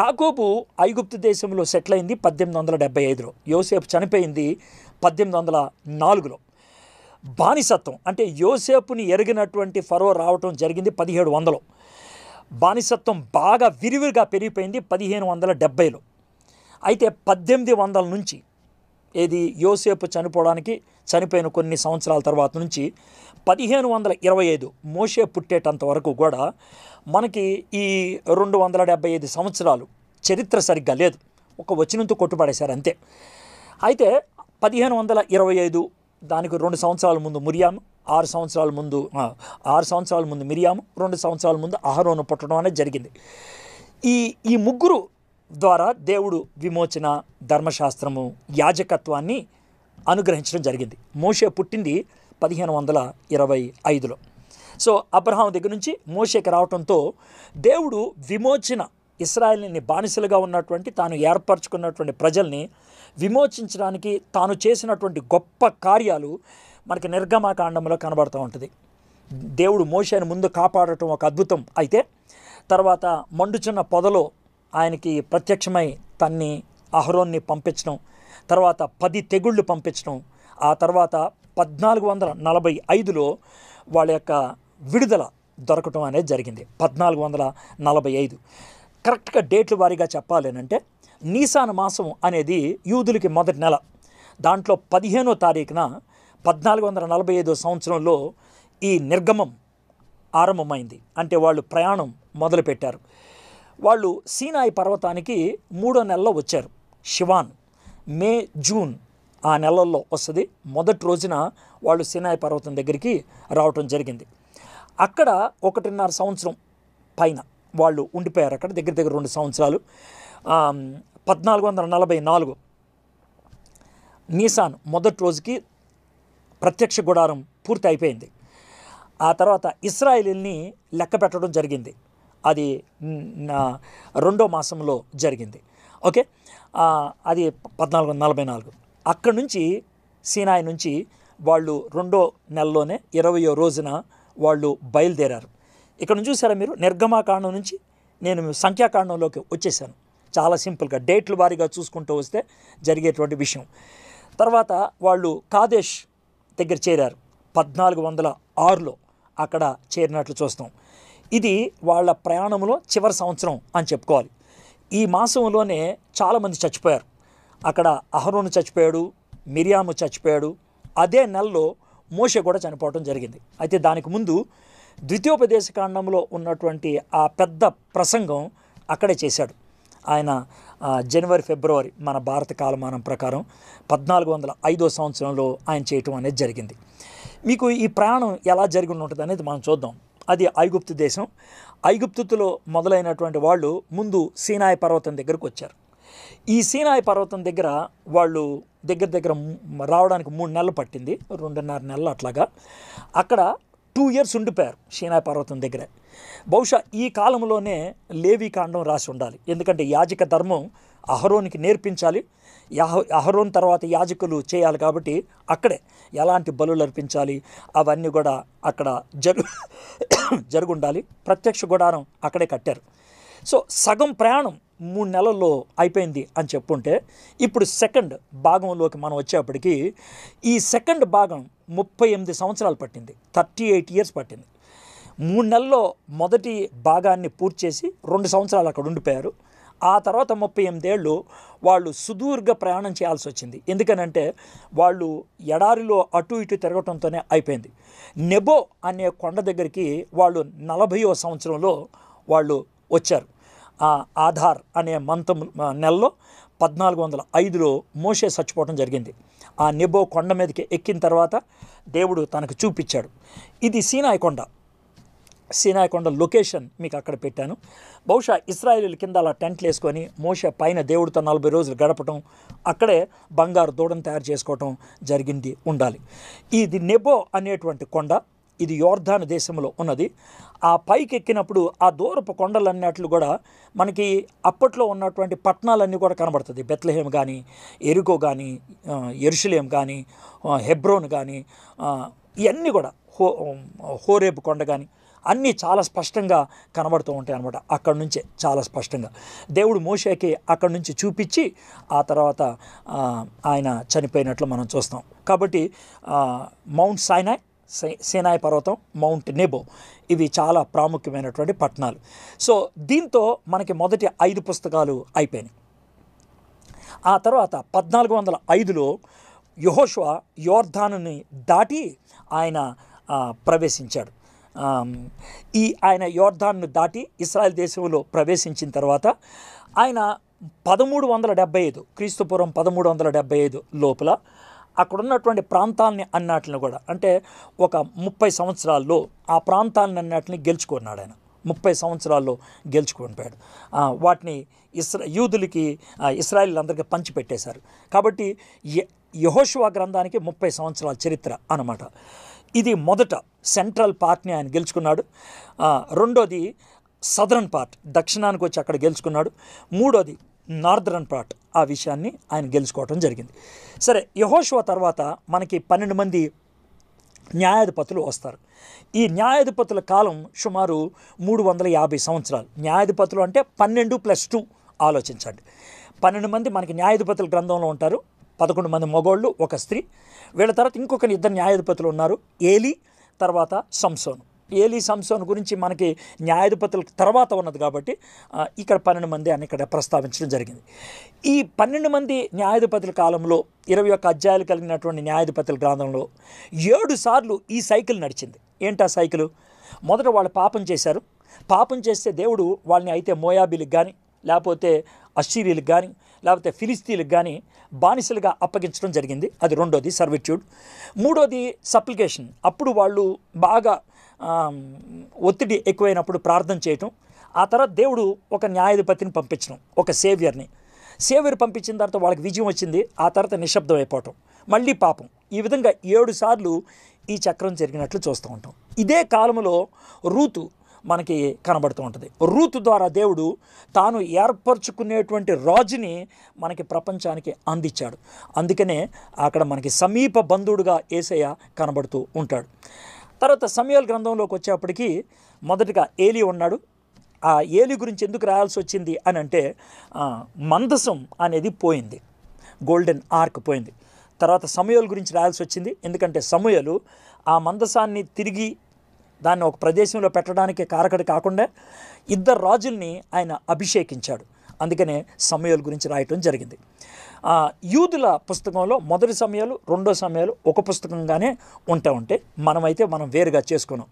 యాకోబు ఐగుప్తు దేశంలో సెటిల్ అయింది 1875లో. యోసేపు చనిపోయింది 1804లో. బానిసత్వం అంటే యోసేపుని ఎరిగినటువంటి ఫరో రావటం జరిగింది 1700లో. బానిసత్వం బాగా విరివిగా పెరిగిపోయింది 1570లో. అయితే 1800 నుంచి యోసేపు చనిపోయిన కొన్ని సంవత్సరాల తర్వాత నుంచి 1525 మోషే పుట్టేటంత వరకు కూడా మనకి ఈ 275 సంవత్సరాలు చరిత్ర సరిగ్గా లేదు. ఒక వచనంతో కొట్టుపడేశారు అంతే. అయితే 1525 దానికి 2 సంవత్సరాల ముందు మిరియాము, 6 సంవత్సరాల ముందు మిరియాము, 2 సంవత్సరాల ముందు అహరోను పుట్టడం అనేది జరిగింది. ఈ ముగ్గురు ద్వారా దేవుడు విమోచన, ధర్మశాస్త్రము, యాజకత్వాన్ని అనుగ్రహించడం జరిగింది. మోషే పుట్టింది 1525లో. సో అబ్రహాం దగ్గర నుంచి మోషేకి రావడంతో దేవుడు విమోచన, ఇశ్రాయేలుని బానిసలుగా ఉన్నటువంటి తాను ఏర్పరచుకున్నటువంటి ప్రజల్ని విమోచించడానికి తాను చేసినటువంటి గొప్ప కార్యాలు మనకి నిర్గమకాండంలో కనబడుతూ ఉంటుంది. దేవుడు మోషేను ముందు కాపాడటం ఒక అద్భుతం. అయితే తర్వాత మండుచున్న పొదలో ఆయనకి ప్రత్యక్షమై తన్ని అహరోన్ని పంపించడం, తర్వాత 10 తెగుళ్ళు పంపించడం, ఆ తర్వాత 1445లో వాళ్ళ యొక్క విడుదల దొరకటం అనేది జరిగింది. 1445 కరెక్ట్గా డేట్ల వారీగా చెప్పాలేనంటే నీసాన్ మాసం అనేది యూదులకి మొదటి నెల. దాంట్లో 15వ తారీఖున 1445 సంవత్సరంలో ఈ నిర్గమం ఆరంభమైంది. అంటే వాళ్ళు ప్రయాణం మొదలుపెట్టారు. వాళ్ళు సీనాయి పర్వతానికి 3వ నెలలో వచ్చారు. షివాన్, మే, జూన్ ఆ నెలల్లో వస్తుంది. మొదటి రోజున వాళ్ళు సీనాయి పర్వతం దగ్గరికి రావటం జరిగింది. అక్కడ 1.5 సంవత్సరం పైన వాళ్ళు ఉండిపోయారు. అక్కడ దగ్గర దగ్గర 2 సంవత్సరాలు. 1444 నీసాన్ మొదటి రోజుకి ప్రత్యక్ష గుడారం పూర్తి అయిపోయింది. ఆ తర్వాత ఇశ్రాయేలీల్ని లెక్క పెట్టడం జరిగింది. అది 2వ మాసంలో జరిగింది. ఓకే, అది 1444. అక్కడి నుంచి సీనాయి నుంచి వాళ్ళు 2వ నెలలోనే 20వ రోజున వాళ్ళు బయలుదేరారు. ఇక్కడ నుంచి చూసారా మీరు, నిర్గమాకాండం నుంచి నేను సంఖ్యాకాండంలోకి వచ్చేసాను. చాలా సింపుల్గా డేట్ల వారీగా చూసుకుంటూ వస్తే జరిగేటువంటి విషయం. తర్వాత వాళ్ళు కాదేష్ దగ్గర చేరారు 1406లో. అక్కడ చేరినట్లు చూస్తాం. ఇది వాళ్ళ ప్రయాణంలో చివరి సంవత్సరం అని చెప్పుకోవాలి. ఈ మాసంలోనే చాలామంది చచ్చిపోయారు. అక్కడ అహరోను చచ్చిపోయాడు, మిరియాము చచ్చిపోయాడు. అదే నెలలో మోషే కూడా చనిపోవడం జరిగింది. అయితే దానికి ముందు ద్వితీయోపదేశకాండంలో ఉన్నటువంటి ఆ పెద్ద ప్రసంగం అక్కడే చేశాడు ఆయన. జనవరి, ఫిబ్రవరి మన భారత కాలమానం ప్రకారం 1405 సంవత్సరంలో ఆయన చేయటం అనేది జరిగింది. మీకు ఈ ప్రయాణం ఎలా జరిగి ఉంటుంది అనేది మనం చూద్దాం. అది ఐగుప్తు దేశం. ఐగుప్తులో మొదలైనటువంటి వాళ్ళు ముందు సీనాయి పర్వతం దగ్గరకు వచ్చారు. ఈ సీనాయి పర్వతం దగ్గర వాళ్ళు దగ్గర దగ్గర రావడానికి 3 నెలలు పట్టింది, 2.5 నెలలు అట్లాగా. అక్కడ 2 years ఉండిపోయారు సీనాయి పర్వతం దగ్గర. బహుశా ఈ కాలంలోనే లేవీ కాండం రాసి ఉండాలి. ఎందుకంటే యాజక ధర్మం అహరోనికి నేర్పించాలి. అహరోన్ తర్వాత యాజకులు చేయాలి. కాబట్టి అక్కడే ఎలాంటి బలులు అర్పించాలి అవన్నీ కూడా అక్కడ జరుగుండాలి. ప్రత్యక్ష గుడారం అక్కడే కట్టారు. సో సగం ప్రయాణం 3 నెలల్లో అయిపోయింది అని చెప్పుంటే, ఇప్పుడు సెకండ్ భాగంలోకి మనం వచ్చేప్పటికి ఈ సెకండ్ భాగం 38 సంవత్సరాలు పట్టింది. 38 years పట్టింది. 3 నెలల్లో మొదటి భాగాన్ని పూర్తి చేసి 2 సంవత్సరాలు అక్కడ ఉండిపోయారు. ఆ తర్వాత 38 ఏళ్ళు వాళ్ళు సుదీర్ఘ ప్రయాణం చేయాల్సి వచ్చింది. ఎందుకనంటే వాళ్ళు ఎడారిలో అటు ఇటు తిరగటంతోనే అయిపోయింది. నెబో అనే కొండ దగ్గరికి వాళ్ళు 40వ సంవత్సరంలో వాళ్ళు వచ్చారు. ఆధార్ అనే నెలలో 1405లో మోషే చచ్చిపోవడం జరిగింది. ఆ నెబో కొండ మీదకి ఎక్కిన తర్వాత దేవుడు తనకు చూపించాడు. ఇది సీనాయి కొండ. సీనాయి కొండ లొకేషన్ మీకు అక్కడ పెట్టాను. బహుశా ఇశ్రాయేలీల కింద అలా టెంట్లు వేసుకొని మోషే పైన దేవుడితో 40 రోజులు గడపటం, అక్కడే బంగారు దూడను తయారు చేసుకోవటం జరిగింది ఉండాలి. ఇది నెబో అనేటువంటి కొండ. ఇది యోర్దాను దేశంలో ఉన్నది. ఆ పైకి ఎక్కినప్పుడు ఆ దూరపు కొండలన్నట్లు కూడా మనకి అప్పట్లో ఉన్నటువంటి పట్టణాలన్నీ కూడా కనబడుతుంది. బెత్లెహేం కానీ, ఎరికో కానీ, యెరూషలేం కానీ, హెబ్రోన్ కానీ, ఇవన్నీ కూడా హోరేబు కొండ కానీ అన్నీ చాలా స్పష్టంగా కనబడుతూ ఉంటాయి అన్నమాట. అక్కడి నుంచే చాలా స్పష్టంగా దేవుడు మోషేకి అక్కడి నుంచి చూపించి ఆ తర్వాత ఆయన చనిపోయినట్లు మనం చూస్తాం. కాబట్టి మౌంట్ సీనాయి పర్వతం, మౌంట్ నెబో ఇవి చాలా ప్రాముఖ్యమైనటువంటి పట్టణాలు. సో దీంతో మనకి మొదటి 5 పుస్తకాలు అయిపోయినాయి. ఆ తర్వాత 1405లో యెహోషువ యోర్దానుని దాటి ఆయన ప్రవేశించాడు. ఆయన యోర్దాను దాటి ఇశ్రాయేల్ దేశంలో ప్రవేశించిన తర్వాత ఆయన 1375 క్రీస్తుపూర్వం 1375 లోపల అక్కడ ఉన్నటువంటి ప్రాంతాలని అన్నిటిని కూడా, అంటే ఒక 30 సంవత్సరాల్లో ఆ ప్రాంతాలను అన్నిటిని గెలుచుకున్నాడు ఆయన. 30 సంవత్సరాల్లో గెలుచుకొని పోయాడు. వాటిని యూదులకి, ఇశ్రాయేలీలందరికీ పంచిపెట్టేశారు. కాబట్టి యెహోషువ గ్రంథానికి 30 సంవత్సరాల చరిత్ర అన్నమాట. ఇది మొదట సెంట్రల్ పార్ట్ని ఆయన గెలుచుకున్నాడు. రెండోది సదరన్ పార్ట్, దక్షిణానికి వచ్చి అక్కడ గెలుచుకున్నాడు. మూడోది నార్దరన్ పార్ట్, ఆ విషయాన్ని ఆయన గెలుచుకోవటం జరిగింది. సరే, యెహోషువ తర్వాత మనకి 12 మంది న్యాయాధిపతులు వస్తారు. ఈ న్యాయాధిపతుల కాలం సుమారు 350 సంవత్సరాలు. న్యాయాధిపతులు అంటే 12+2 ఆలోచించండి. 12 మంది మనకి న్యాయాధిపతుల గ్రంథంలో ఉంటారు. 11 మంది మగోళ్ళు, ఒక స్త్రీ. వీళ్ళ తర్వాత ఇంకొక ఇద్దరు న్యాయాధిపతులు ఉన్నారు, ఏలీ తర్వాత సంసోను. ఏలీ సంసోను గురించి మనకి న్యాయాధిపతుల తర్వాత ఉన్నది కాబట్టి ఇక్కడ 12 మంది అని ఇక్కడ ప్రస్తావించడం జరిగింది. ఈ 12 మంది న్యాయాధిపతుల కాలంలో 21 అధ్యాయాలు కలిగినటువంటి న్యాయాధిపతుల గ్రంథంలో 7 సార్లు ఈ సైకిల్ నడిచింది. ఏంటా సైకిల్? మొదట వాళ్ళు పాపం చేశారు. పాపం చేస్తే దేవుడు వాళ్ళని అయితే మోయాబీలకు కానీ, లేకపోతే అశ్షీరీలకు కానీ, లేకపోతే ఫిలిస్తీన్లకు కానీ బానిసలుగా అప్పగించడం జరిగింది. అది రెండోది సర్విట్యూడ్. మూడోది సప్లికేషన్. అప్పుడు వాళ్ళు బాగా ఒత్తిడి ఎక్కువైనప్పుడు ప్రార్థన చేయటం. ఆ తర్వాత దేవుడు ఒక న్యాయాధిపతిని పంపించడం, ఒక సేవియర్ పంపించిన తర్వాత వాళ్ళకి విజయం వచ్చింది. ఆ తర్వాత నిశ్శబ్దం అయిపోవటం, మళ్ళీ పాపం. ఈ విధంగా 7 సార్లు ఈ చక్రం జరిగినట్లు చూస్తూ ఉంటాం. ఇదే కాలంలో రూతు మనకి కనబడుతూ ఉంటుంది. రూతు ద్వారా దేవుడు తాను ఏర్పరచుకునేటువంటి రాజుని మనకి ప్రపంచానికి అందించాడు. అందుకనే అక్కడ మనకి సమీప బంధువుడుగా యేసయ్య కనబడుతూ ఉంటాడు. తర్వాత సమూయేలు గ్రంథంలోకి వచ్చేప్పటికి మొదటగా ఏలీ ఉన్నాడు. ఆ ఏలీ గురించి ఎందుకు రాయాల్సి వచ్చింది అని అంటే మందసం అనేది పోయింది, గోల్డెన్ ఆర్క్ పోయింది. తర్వాత సమూయేలు గురించి రాయాల్సి వచ్చింది. ఎందుకంటే సమూయేలు ఆ మందసాన్ని తిరిగి దాన్ని ఒక ప్రదేశంలో పెట్టడానికి కారకుడు కాకుండా 2 రాజుల్ని ఆయన అభిషేకించాడు. అందుకనే సమూయేలు గురించి రాయటం జరిగింది. యూదుల పుస్తకంలో మొదటి సమూయేలు, రెండో సమూయేలు ఒక పుస్తకంగానే ఉంటే మనం వేరుగా చేసుకున్నాం.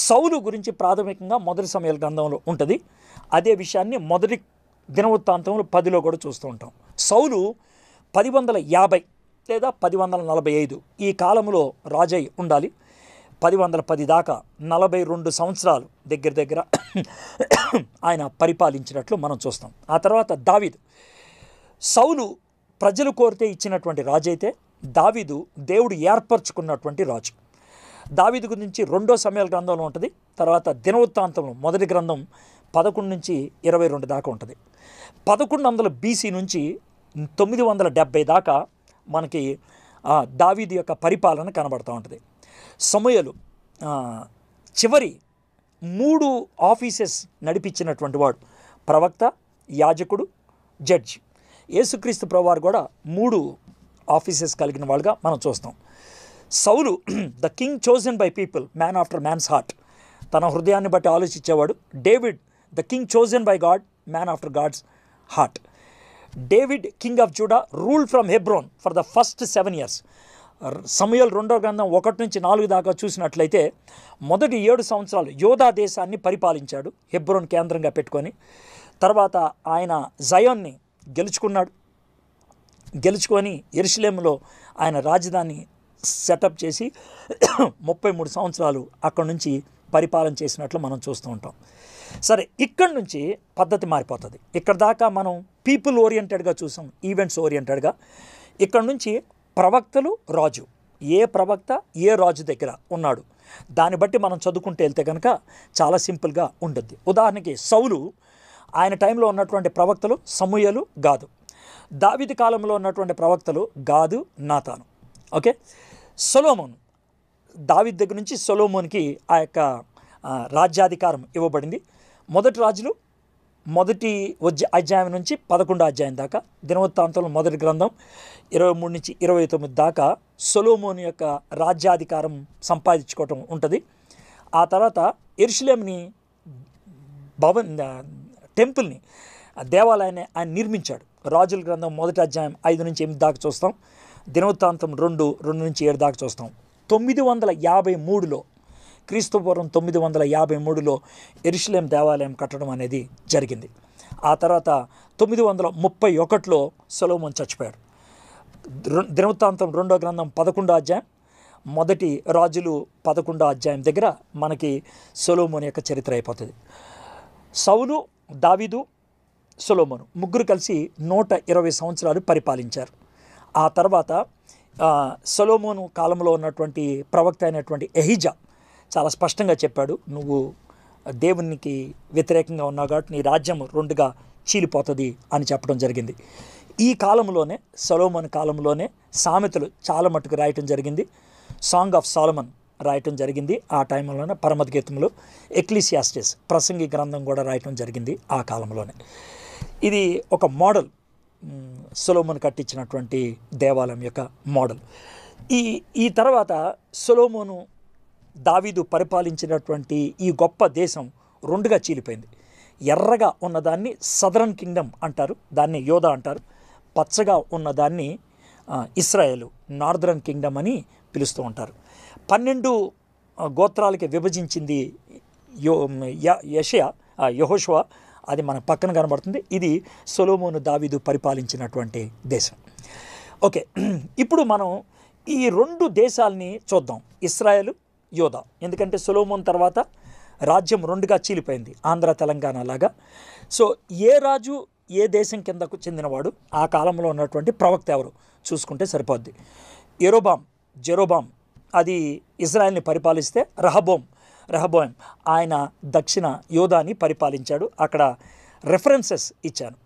సౌలు గురించి ప్రాథమికంగా మొదటి సమూయేలు గ్రంథంలో ఉంటుంది. అదే విషయాన్ని మొదటి దినవృత్తాంతంలో 10లో కూడా చూస్తూ ఉంటాం. సౌలు 1050 లేదా 1045 ఈ కాలంలో రాజై ఉండాలి. 1010 దాకా 42 సంవత్సరాలు దగ్గర ఆయన పరిపాలించినట్లు మనం చూస్తాం. ఆ తర్వాత దావీదు. సౌలు ప్రజలు కోరితే ఇచ్చినటువంటి రాజు అయితే దావీదు దేవుడు ఏర్పరచుకున్నటువంటి రాజు. దావీదు గురించి రెండో సమూయేలు గ్రంథంలో ఉంటుంది. తర్వాత దినవృత్తాంతంలో మొదటి గ్రంథం 11 నుంచి 22 దాకా ఉంటుంది. 1100 BC నుంచి 970 దాకా మనకి దావీదు యొక్క పరిపాలన కనబడుతూ ఉంటుంది. సమూయేలు చివరి 3 ఆఫీసెస్ నడిపించినటువంటి వాడు, ప్రవక్త, యాజకుడు, జడ్జి. యేసుక్రీస్తు ప్రభువారు కూడా 3 ఆఫీసెస్ కలిగిన వాళ్ళుగా మనం చూస్తాం. సౌలు the king chosen by people, man after man's heart, తన హృదయాన్ని బట్టి ఆలోచించేవాడు. David the king chosen by God, man after God's heart. David king of Judah rule from Hebron for the first 7 years. సమూయేలు రెండో గ్రంథం 1 నుంచి 4 దాకా చూసినట్లయితే మొదటి 7 సంవత్సరాలు యోధా దేశాన్ని పరిపాలించాడు, హెబ్రోన్ కేంద్రంగా పెట్టుకొని. తర్వాత ఆయన జయోన్ని గెలుచుకొని యెరూషలేములో ఆయన రాజధాని సెటప్ చేసి 33 సంవత్సరాలు అక్కడి నుంచి పరిపాలన చేసినట్లు మనం చూస్తూ ఉంటాం. సరే, ఇక్కడి నుంచి పద్ధతి మారిపోతుంది. ఇక్కడ దాకా మనం పీపుల్ ఓరియంటెడ్గా చూసాం, ఈవెంట్స్ ఓరియంటెడ్గా. ఇక్కడ నుంచి ప్రవక్తలు, రాజు, ఏ ప్రవక్త ఏ రాజు దగ్గర ఉన్నాడు దాన్ని బట్టి మనం చదువుకుంటూ వెళ్తే కనుక చాలా సింపుల్గా ఉంటుంది. ఉదాహరణకి సౌలు ఆయన టైంలో ఉన్నటువంటి ప్రవక్తలు సమూయేలు, గాదు. దావీదు కాలంలో ఉన్నటువంటి ప్రవక్తలు గాదు, నాతాను. ఓకే. సొలొమోను, దావీదు దగ్గర నుంచి సొలొమోన్కి ఆ యొక్క రాజ్యాధికారం ఇవ్వబడింది. మొదటి రాజులు మొదటి అధ్యాయం నుంచి 11వ అధ్యాయం దాకా, దినవృత్తాంతంలో మొదటి గ్రంథం 23 నుంచి 29 దాకా సొలొమోను యొక్క రాజ్యాధికారం సంపాదించుకోవటం ఉంటుంది. ఆ తర్వాత యెరూషలేముని టెంపుల్ని, దేవాలయాన్ని ఆయన నిర్మించాడు. రాజుల గ్రంథం మొదటి అధ్యాయం 5 నుంచి 8 దాకా చూస్తాం. దినవృత్తాంతం 2 నుంచి 7 దాకా చూస్తాం. 953లో, క్రీస్తుపూర్వం 953లో యెరూషలేం దేవాలయం కట్టడం అనేది జరిగింది. ఆ తర్వాత 931లో సొలొమోను చచ్చిపోయాడు. దినవృత్తాంతం 2వ గ్రంథం 11వ అధ్యాయం, మొదటి రాజులు 11వ అధ్యాయం దగ్గర మనకి సొలొమోను యొక్క చరిత్ర అయిపోతుంది. సౌలు, దావీదు, సొలొమోను ముగ్గురు కలిసి 120 సంవత్సరాలు పరిపాలించారు. ఆ తర్వాత సొలొమోను కాలంలో ఉన్నటువంటి ప్రవక్త అయినటువంటి ఎహిజా చాలా స్పష్టంగా చెప్పాడు, నువ్వు దేవునికి వ్యతిరేకంగా ఉన్నావు కాబట్టి నీ రాజ్యం 2గా చీలిపోతుంది అని చెప్పడం జరిగింది. ఈ కాలంలోనే, సొలొమోను కాలంలోనే సామెతలు చాలా మట్టుకు రాయటం జరిగింది. సాంగ్ ఆఫ్ సాలమన్ రాయటం జరిగింది ఆ టైంలోనే, పరమద్గీతంలో ఎక్లీసియాస్టిస్ ప్రసంగి గ్రంథం కూడా రాయటం జరిగింది ఆ కాలంలోనే. ఇది ఒక మోడల్, సొలొమోను కట్టించినటువంటి దేవాలయం యొక్క మోడల్. ఈ తర్వాత సొలొమోను దావీదు పరిపాలించినటువంటి ఈ గొప్ప దేశం రెండుగా చీలిపోయింది. ఎర్రగా ఉన్నదాన్ని సదరన్ కింగ్డమ్ అంటారు, దాన్ని యోధా అంటారు. పచ్చగా ఉన్నదాన్ని ఇశ్రాయేలు, నార్దరన్ కింగ్డమ్ అని పిలుస్తూ ఉంటారు. 12 గోత్రాలకి విభజించింది యెహోషువ, అది మన పక్కన కనబడుతుంది. ఇది సొలొమోను దావీదు పరిపాలించినటువంటి దేశం. ఓకే, ఇప్పుడు మనం ఈ 2 దేశాలని చూద్దాం, ఇశ్రాయేలు, యోధా. ఎందుకంటే సొలొమోను తర్వాత రాజ్యం 2గా చీలిపోయింది, ఆంధ్ర తెలంగాణ లాగా. సో ఏ రాజు ఏ దేశం కిందకు చెందినవాడు, ఆ కాలంలో ఉన్నటువంటి ప్రవక్త ఎవరు చూసుకుంటే సరిపోద్ది. జెరోబాం అది ఇజ్రాయెల్ని పరిపాలిస్తే, రెహబోయం ఆయన దక్షిణ యోధాని పరిపాలించాడు. అక్కడ రెఫరెన్సెస్ ఇచ్చాను.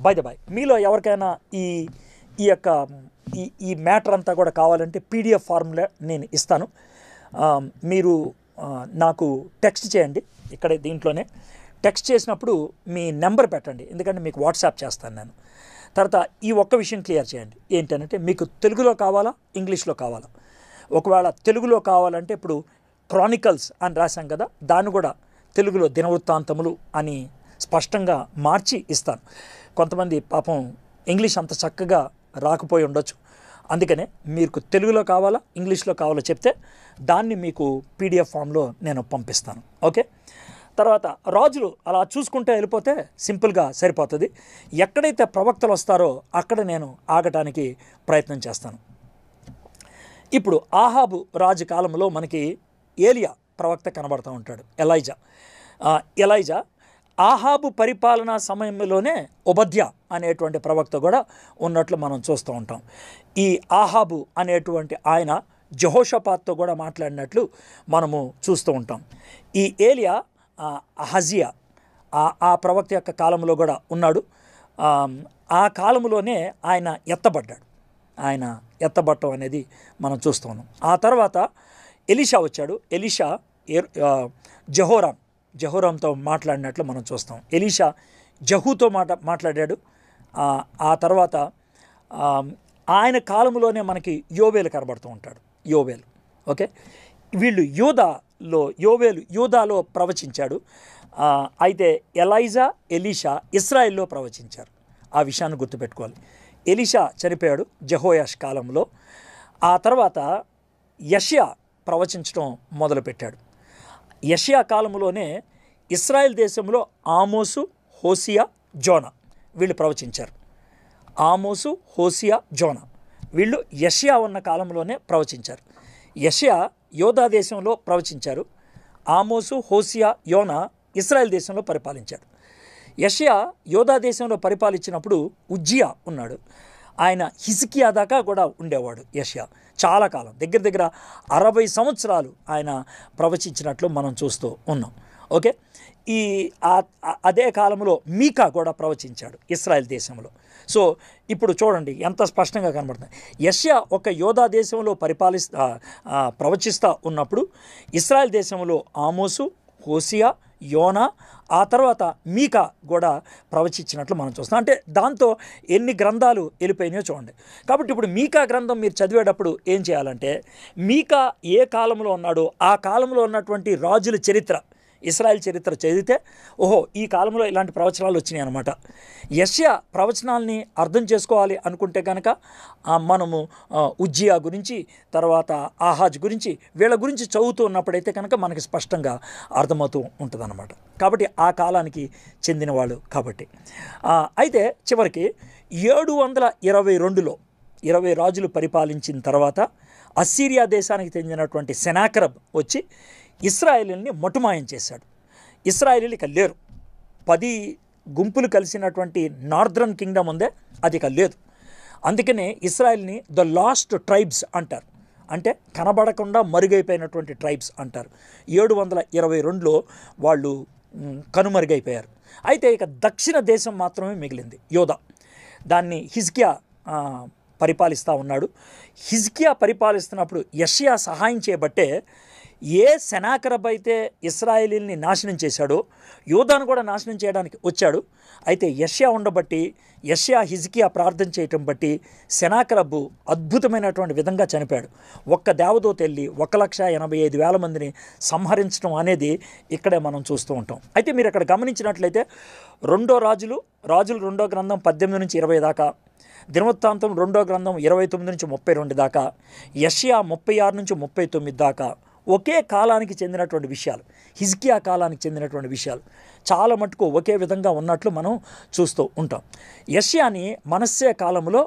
బై ద బై, మీలో ఎవరికైనా ఈ యొక్క ఈ మ్యాటర్ అంతా కూడా కావాలంటే పీడిఎఫ్ ఫార్ములా నేను ఇస్తాను. మీరు నాకు టెక్స్ట్ చేయండి, ఇక్కడ దీంట్లోనే టెక్స్ట్ చేసినప్పుడు మీ నెంబర్ పెట్టండి, ఎందుకంటే మీకు వాట్సాప్ చేస్తాను నేను. తర్వాత ఈ ఒక్క విషయం క్లియర్ చేయండి, ఏంటంటే మీకు తెలుగులో కావాలా, ఇంగ్లీష్లో కావాలా? ఒకవేళ తెలుగులో కావాలంటే ఇప్పుడు క్రానికల్స్ అని రాశాం కదా, దాన్ని కూడా తెలుగులో దినవృత్తాంతములు అని స్పష్టంగా మార్చి ఇస్తాను. కొంతమంది పాపం ఇంగ్లీష్ అంత చక్కగా రాకపోయి ఉండొచ్చు, అందుకనే మీకు తెలుగులో కావాలా, ఇంగ్లీష్లో కావాలో చెప్తే దాన్ని మీకు పీడిఎఫ్ ఫామ్లో నేను పంపిస్తాను. ఓకే, తర్వాత రాజులు అలా చూసుకుంటే వెళ్ళిపోతే సింపుల్గా సరిపోతుంది. ఎక్కడైతే ప్రవక్తలు వస్తారో అక్కడ నేను ఆగటానికి ప్రయత్నం చేస్తాను. ఇప్పుడు ఆహాబు రాజు కాలంలో మనకి ఏలియా ప్రవక్త కనబడుతూ ఉంటాడు, ఎలైజా. ఆహాబు పరిపాలనా సమయంలోనే ఒబద్యా అనేటువంటి ప్రవక్త కూడా ఉన్నట్లు మనం చూస్తూ ఉంటాం. ఈ ఆహాబు అనేటువంటి ఆయన జెహోషాపాత్తో కూడా మాట్లాడినట్లు మనము చూస్తూ ఉంటాం. ఈ ఏలియా అహజియా ఆ ప్రవక్త యొక్క కాలంలో కూడా ఉన్నాడు. ఆ కాలంలోనే ఆయన ఎత్తబడటం అనేది మనం చూస్తూ ఉన్నాం. ఆ తర్వాత ఎలీషా వచ్చాడు. ఎలీషా జెహోరాంతో మాట్లాడినట్లు మనం చూస్తాం. ఎలీషా జహూతో మాట్లాడాడు. ఆ తర్వాత ఆయన కాలంలోనే మనకి యోవేలు కనబడుతూ ఉంటాడు, యోవేలు. ఓకే, వీళ్ళు యూదాలో ప్రవచించాడు. అయితే ఎలీషా ఇశ్రాయేల్లో ప్రవచించారు. ఆ విషయాన్ని గుర్తుపెట్టుకోవాలి. ఎలీషా చనిపోయాడు జెహోయాష్ కాలంలో. ఆ తర్వాత యెషయా ప్రవచించడం మొదలుపెట్టాడు. యెషయా కాలంలోనే ఇశ్రాయేల్ దేశంలో ఆమోసు, హోసియా, జోనా వీళ్ళు ప్రవచించారు. ఆమోసు, హోసియా, జోనా వీళ్ళు యెషయా ఉన్న కాలంలోనే ప్రవచించారు. యెషయా యోధా దేశంలో ప్రవచించారు. ఆమోసు, హోసియా, యోనా ఇశ్రాయేల్ దేశంలో పరిపాలించాడు. యెషయా యోధా దేశంలో పరిపాలించినప్పుడు ఉజ్జియా ఉన్నాడు. ఆయన హిజ్కియా దాకా కూడా ఉండేవాడు. యెషయా చాలా కాలం, దగ్గర 60 సంవత్సరాలు ఆయన ప్రవచించినట్లు మనం చూస్తూ ఉన్నాం. ఓకే, అదే కాలంలో మీకా కూడా ప్రవచించాడు ఇశ్రాయేల్ దేశంలో. సో ఇప్పుడు చూడండి ఎంత స్పష్టంగా కనబడుతుంది. యెషయా ఒక యోధా దేశంలో ప్రవచిస్తూ ఉన్నప్పుడు ఇశ్రాయేల్ దేశంలో ఆమోసు, హోసియా, యోనా, ఆ తర్వాత మీకా కూడా ప్రవచించినట్లు మనం చూస్తాం. అంటే దాంతో ఎన్ని గ్రంథాలు వెళ్ళిపోయినాయో చూడండి. కాబట్టి ఇప్పుడు మీకా గ్రంథం మీరు చదివేటప్పుడు ఏం చేయాలంటే, మీకా ఏ కాలంలో ఉన్నాడో ఆ కాలంలో ఉన్నటువంటి రాజుల చరిత్ర, ఇశ్రాయేల్ చరిత్ర చదివితే ఓహో ఈ కాలంలో ఇలాంటి ప్రవచనాలు వచ్చినాయి అనమాట. యెషయా ప్రవచనాల్ని అర్థం చేసుకోవాలి అనుకుంటే కనుక మనము ఉజ్జియా గురించి, తర్వాత ఆహాజ్ గురించి, వీళ్ళ గురించి చదువుతూ ఉన్నప్పుడైతే కనుక మనకి స్పష్టంగా అర్థమవుతూ ఉంటుంది అనమాట. కాబట్టి ఆ కాలానికి చెందిన వాళ్ళు కాబట్టి. అయితే చివరికి 722లో 20 రాజులు పరిపాలించిన తర్వాత అస్సీరియా దేశానికి చెందినటువంటి సెనాకెరబ్ వచ్చి ఇశ్రాయేలుని మటుమాయం చేశాడు. ఇశ్రాయేలీలు ఇక లేరు. 10 గుంపులు కలిసినటువంటి నార్దరన్ కింగ్డమ్ ఉందే, అది ఇక లేదు. అందుకనే ఇశ్రాయేల్ని ద లాస్ట్ ట్రైబ్స్ అంటారు, అంటే కనబడకుండా మరుగైపోయినటువంటి ట్రైబ్స్ అంటారు. 722లో వాళ్ళు కనుమరుగైపోయారు. అయితే ఇక దక్షిణ దేశం మాత్రమే మిగిలింది, యోధా. దాన్ని హిజ్కియా పరిపాలిస్తూ ఉన్నాడు. హిజ్కియా పరిపాలిస్తున్నప్పుడు యెషయా సహాయం చేయబట్టే ఏ సెనాకరబ్ అయితే ఇశ్రాయేలీల్ని నాశనం చేశాడో యూదాను కూడా నాశనం చేయడానికి వచ్చాడు. అయితే యెషయా ఉండబట్టి, యెషయా హిజ్కియా ప్రార్థన చేయటం బట్టి సెనాకరబు అద్భుతమైనటువంటి విధంగా చనిపోయాడు. ఒక్క దేవదూత వెళ్ళి 1,85,000 మందిని సంహరించడం అనేది ఇక్కడే మనం చూస్తూ ఉంటాం. అయితే మీరు ఇక్కడ గమనించినట్లయితే రాజులు రెండో గ్రంథం 18 నుంచి 20 దాకా, దినవృత్తాంతం రెండో గ్రంథం 29 నుంచి 32 దాకా, యెషయా 36 నుంచి 39 దాకా ఒకే కాలానికి చెందినటువంటి విషయాలు, హిజ్కియా కాలానికి చెందినటువంటి విషయాలు చాలా మటుకు ఒకే విధంగా ఉన్నట్లు మనం చూస్తూ ఉంటాం. యెషయాని మనష్షే కాలంలో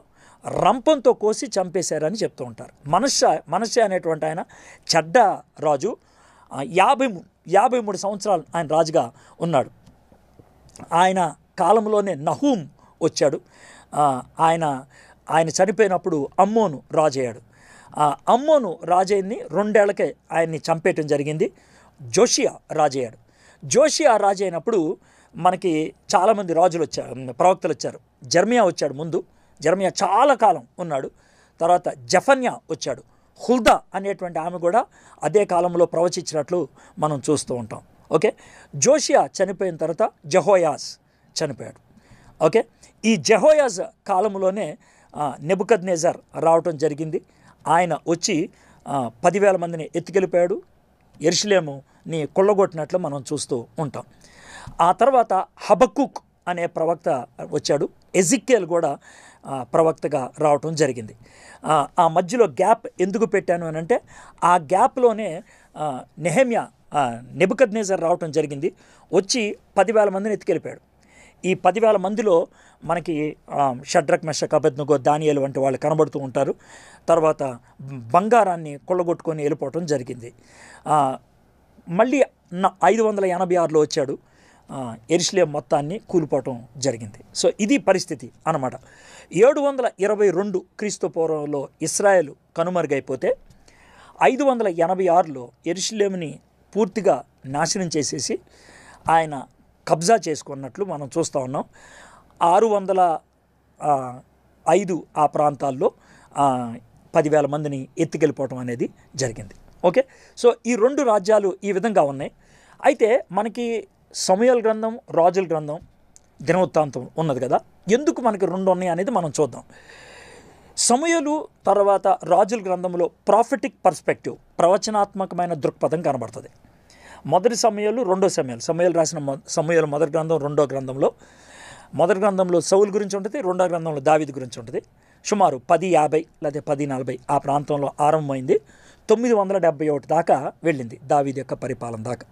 రంపంతో కోసి చంపేశారని చెప్తూ ఉంటారు. మనష్షే అనేటువంటి ఆయన చెడ్డ రాజు. 53 సంవత్సరాలు ఆయన రాజుగా ఉన్నాడు. ఆయన కాలంలోనే నహూం వచ్చాడు. ఆయన చనిపోయినప్పుడు అమ్మోను రాజయ్యాడు. అమ్మోను రాజయ్యని 2 ఏళ్లకే ఆయన్ని చంపేయటం జరిగింది. జోషియా రాజయ్యాడు. జోషియా రాజైనప్పుడు మనకి చాలామంది రాజులు వచ్చారు, ప్రవక్తలు వచ్చారు. జెర్మియా వచ్చాడు ముందు. జెర్మియా చాలా కాలం ఉన్నాడు. తర్వాత జెఫన్యా వచ్చాడు. హుల్దా అనేటువంటి ఆమె కూడా అదే కాలంలో ప్రవచించినట్లు మనం చూస్తూ ఉంటాం. ఓకే, జోషియా చనిపోయిన తర్వాత జెహోయాస్ చనిపోయాడు. ఓకే, ఈ జెహోయాస్ కాలంలోనే నెబుకద్నెజర్ రావటం జరిగింది. ఆయన వచ్చి 10,000 మందిని ఎత్తుకెళ్ళిపోయాడు. యెరూషలేముని కొల్లగొట్టినట్లు మనం చూస్తూ ఉంటాం. ఆ తర్వాత హబక్కుక్ అనే ప్రవక్త వచ్చాడు. ఎజిక్యేల్ కూడా ప్రవక్తగా రావటం జరిగింది. ఆ మధ్యలో గ్యాప్ ఎందుకు పెట్టాను అని అంటే, ఆ గ్యాప్లోనే నెహెమ్యా నెబుకద్నెజర్ రావటం జరిగింది. వచ్చి 10,000 మందిని ఎత్తుకెళ్ళిపోయాడు. ఈ 10,000 మందిలో మనకి షడ్రక్, మెషక్, అబేద్నెగో, దానియేలు వంటి వాళ్ళు కనబడుతూ ఉంటారు. తర్వాత బంగారాన్ని కొల్లగొట్టుకొని వెళ్ళిపోవటం జరిగింది. మళ్ళీ 586లో వచ్చాడు. యెరూషలేము మొత్తాన్ని కూలిపోవటం జరిగింది. సో ఇది పరిస్థితి అన్నమాట. 722 క్రీస్తు పూర్వంలో ఇశ్రాయేలు కనుమరుగైపోతే 586లో యెరూషలేముని పూర్తిగా నాశనం చేసేసి ఆయన కబ్జా చేసుకున్నట్లు మనం చూస్తూ ఉన్నాం. 605 ఆ ప్రాంతాల్లో 10,000 మందిని ఎత్తుకెళ్ళిపోవటం అనేది జరిగింది. ఓకే, సో ఈ 2 రాజ్యాలు ఈ విధంగా ఉన్నాయి. అయితే మనకి సమూయేలు గ్రంథం, రాజుల గ్రంథం, దినవృత్తాంతం ఉన్నది కదా. ఎందుకు మనకి 2 ఉన్నాయి అనేది మనం చూద్దాం. సమూయేలు తర్వాత రాజుల గ్రంథంలో ప్రాఫిటిక్ పర్స్పెక్టివ్, ప్రవచనాత్మకమైన దృక్పథం కనబడుతుంది. మొదటి సమూయేలు, రెండో సమూయేలు రాసిన సమూయేలు మొదటి గ్రంథం, రెండో గ్రంథంలో మొదటి గ్రంథంలో సౌలు గురించి ఉంటుంది, రెండో గ్రంథంలో దావీదు గురించి ఉంటుంది. సుమారు 1050 లేదా 1040 ఆ ప్రాంతంలో ఆరంభమైంది. 971 దాకా వెళ్ళింది దావీదు యొక్క పరిపాలన దాకా.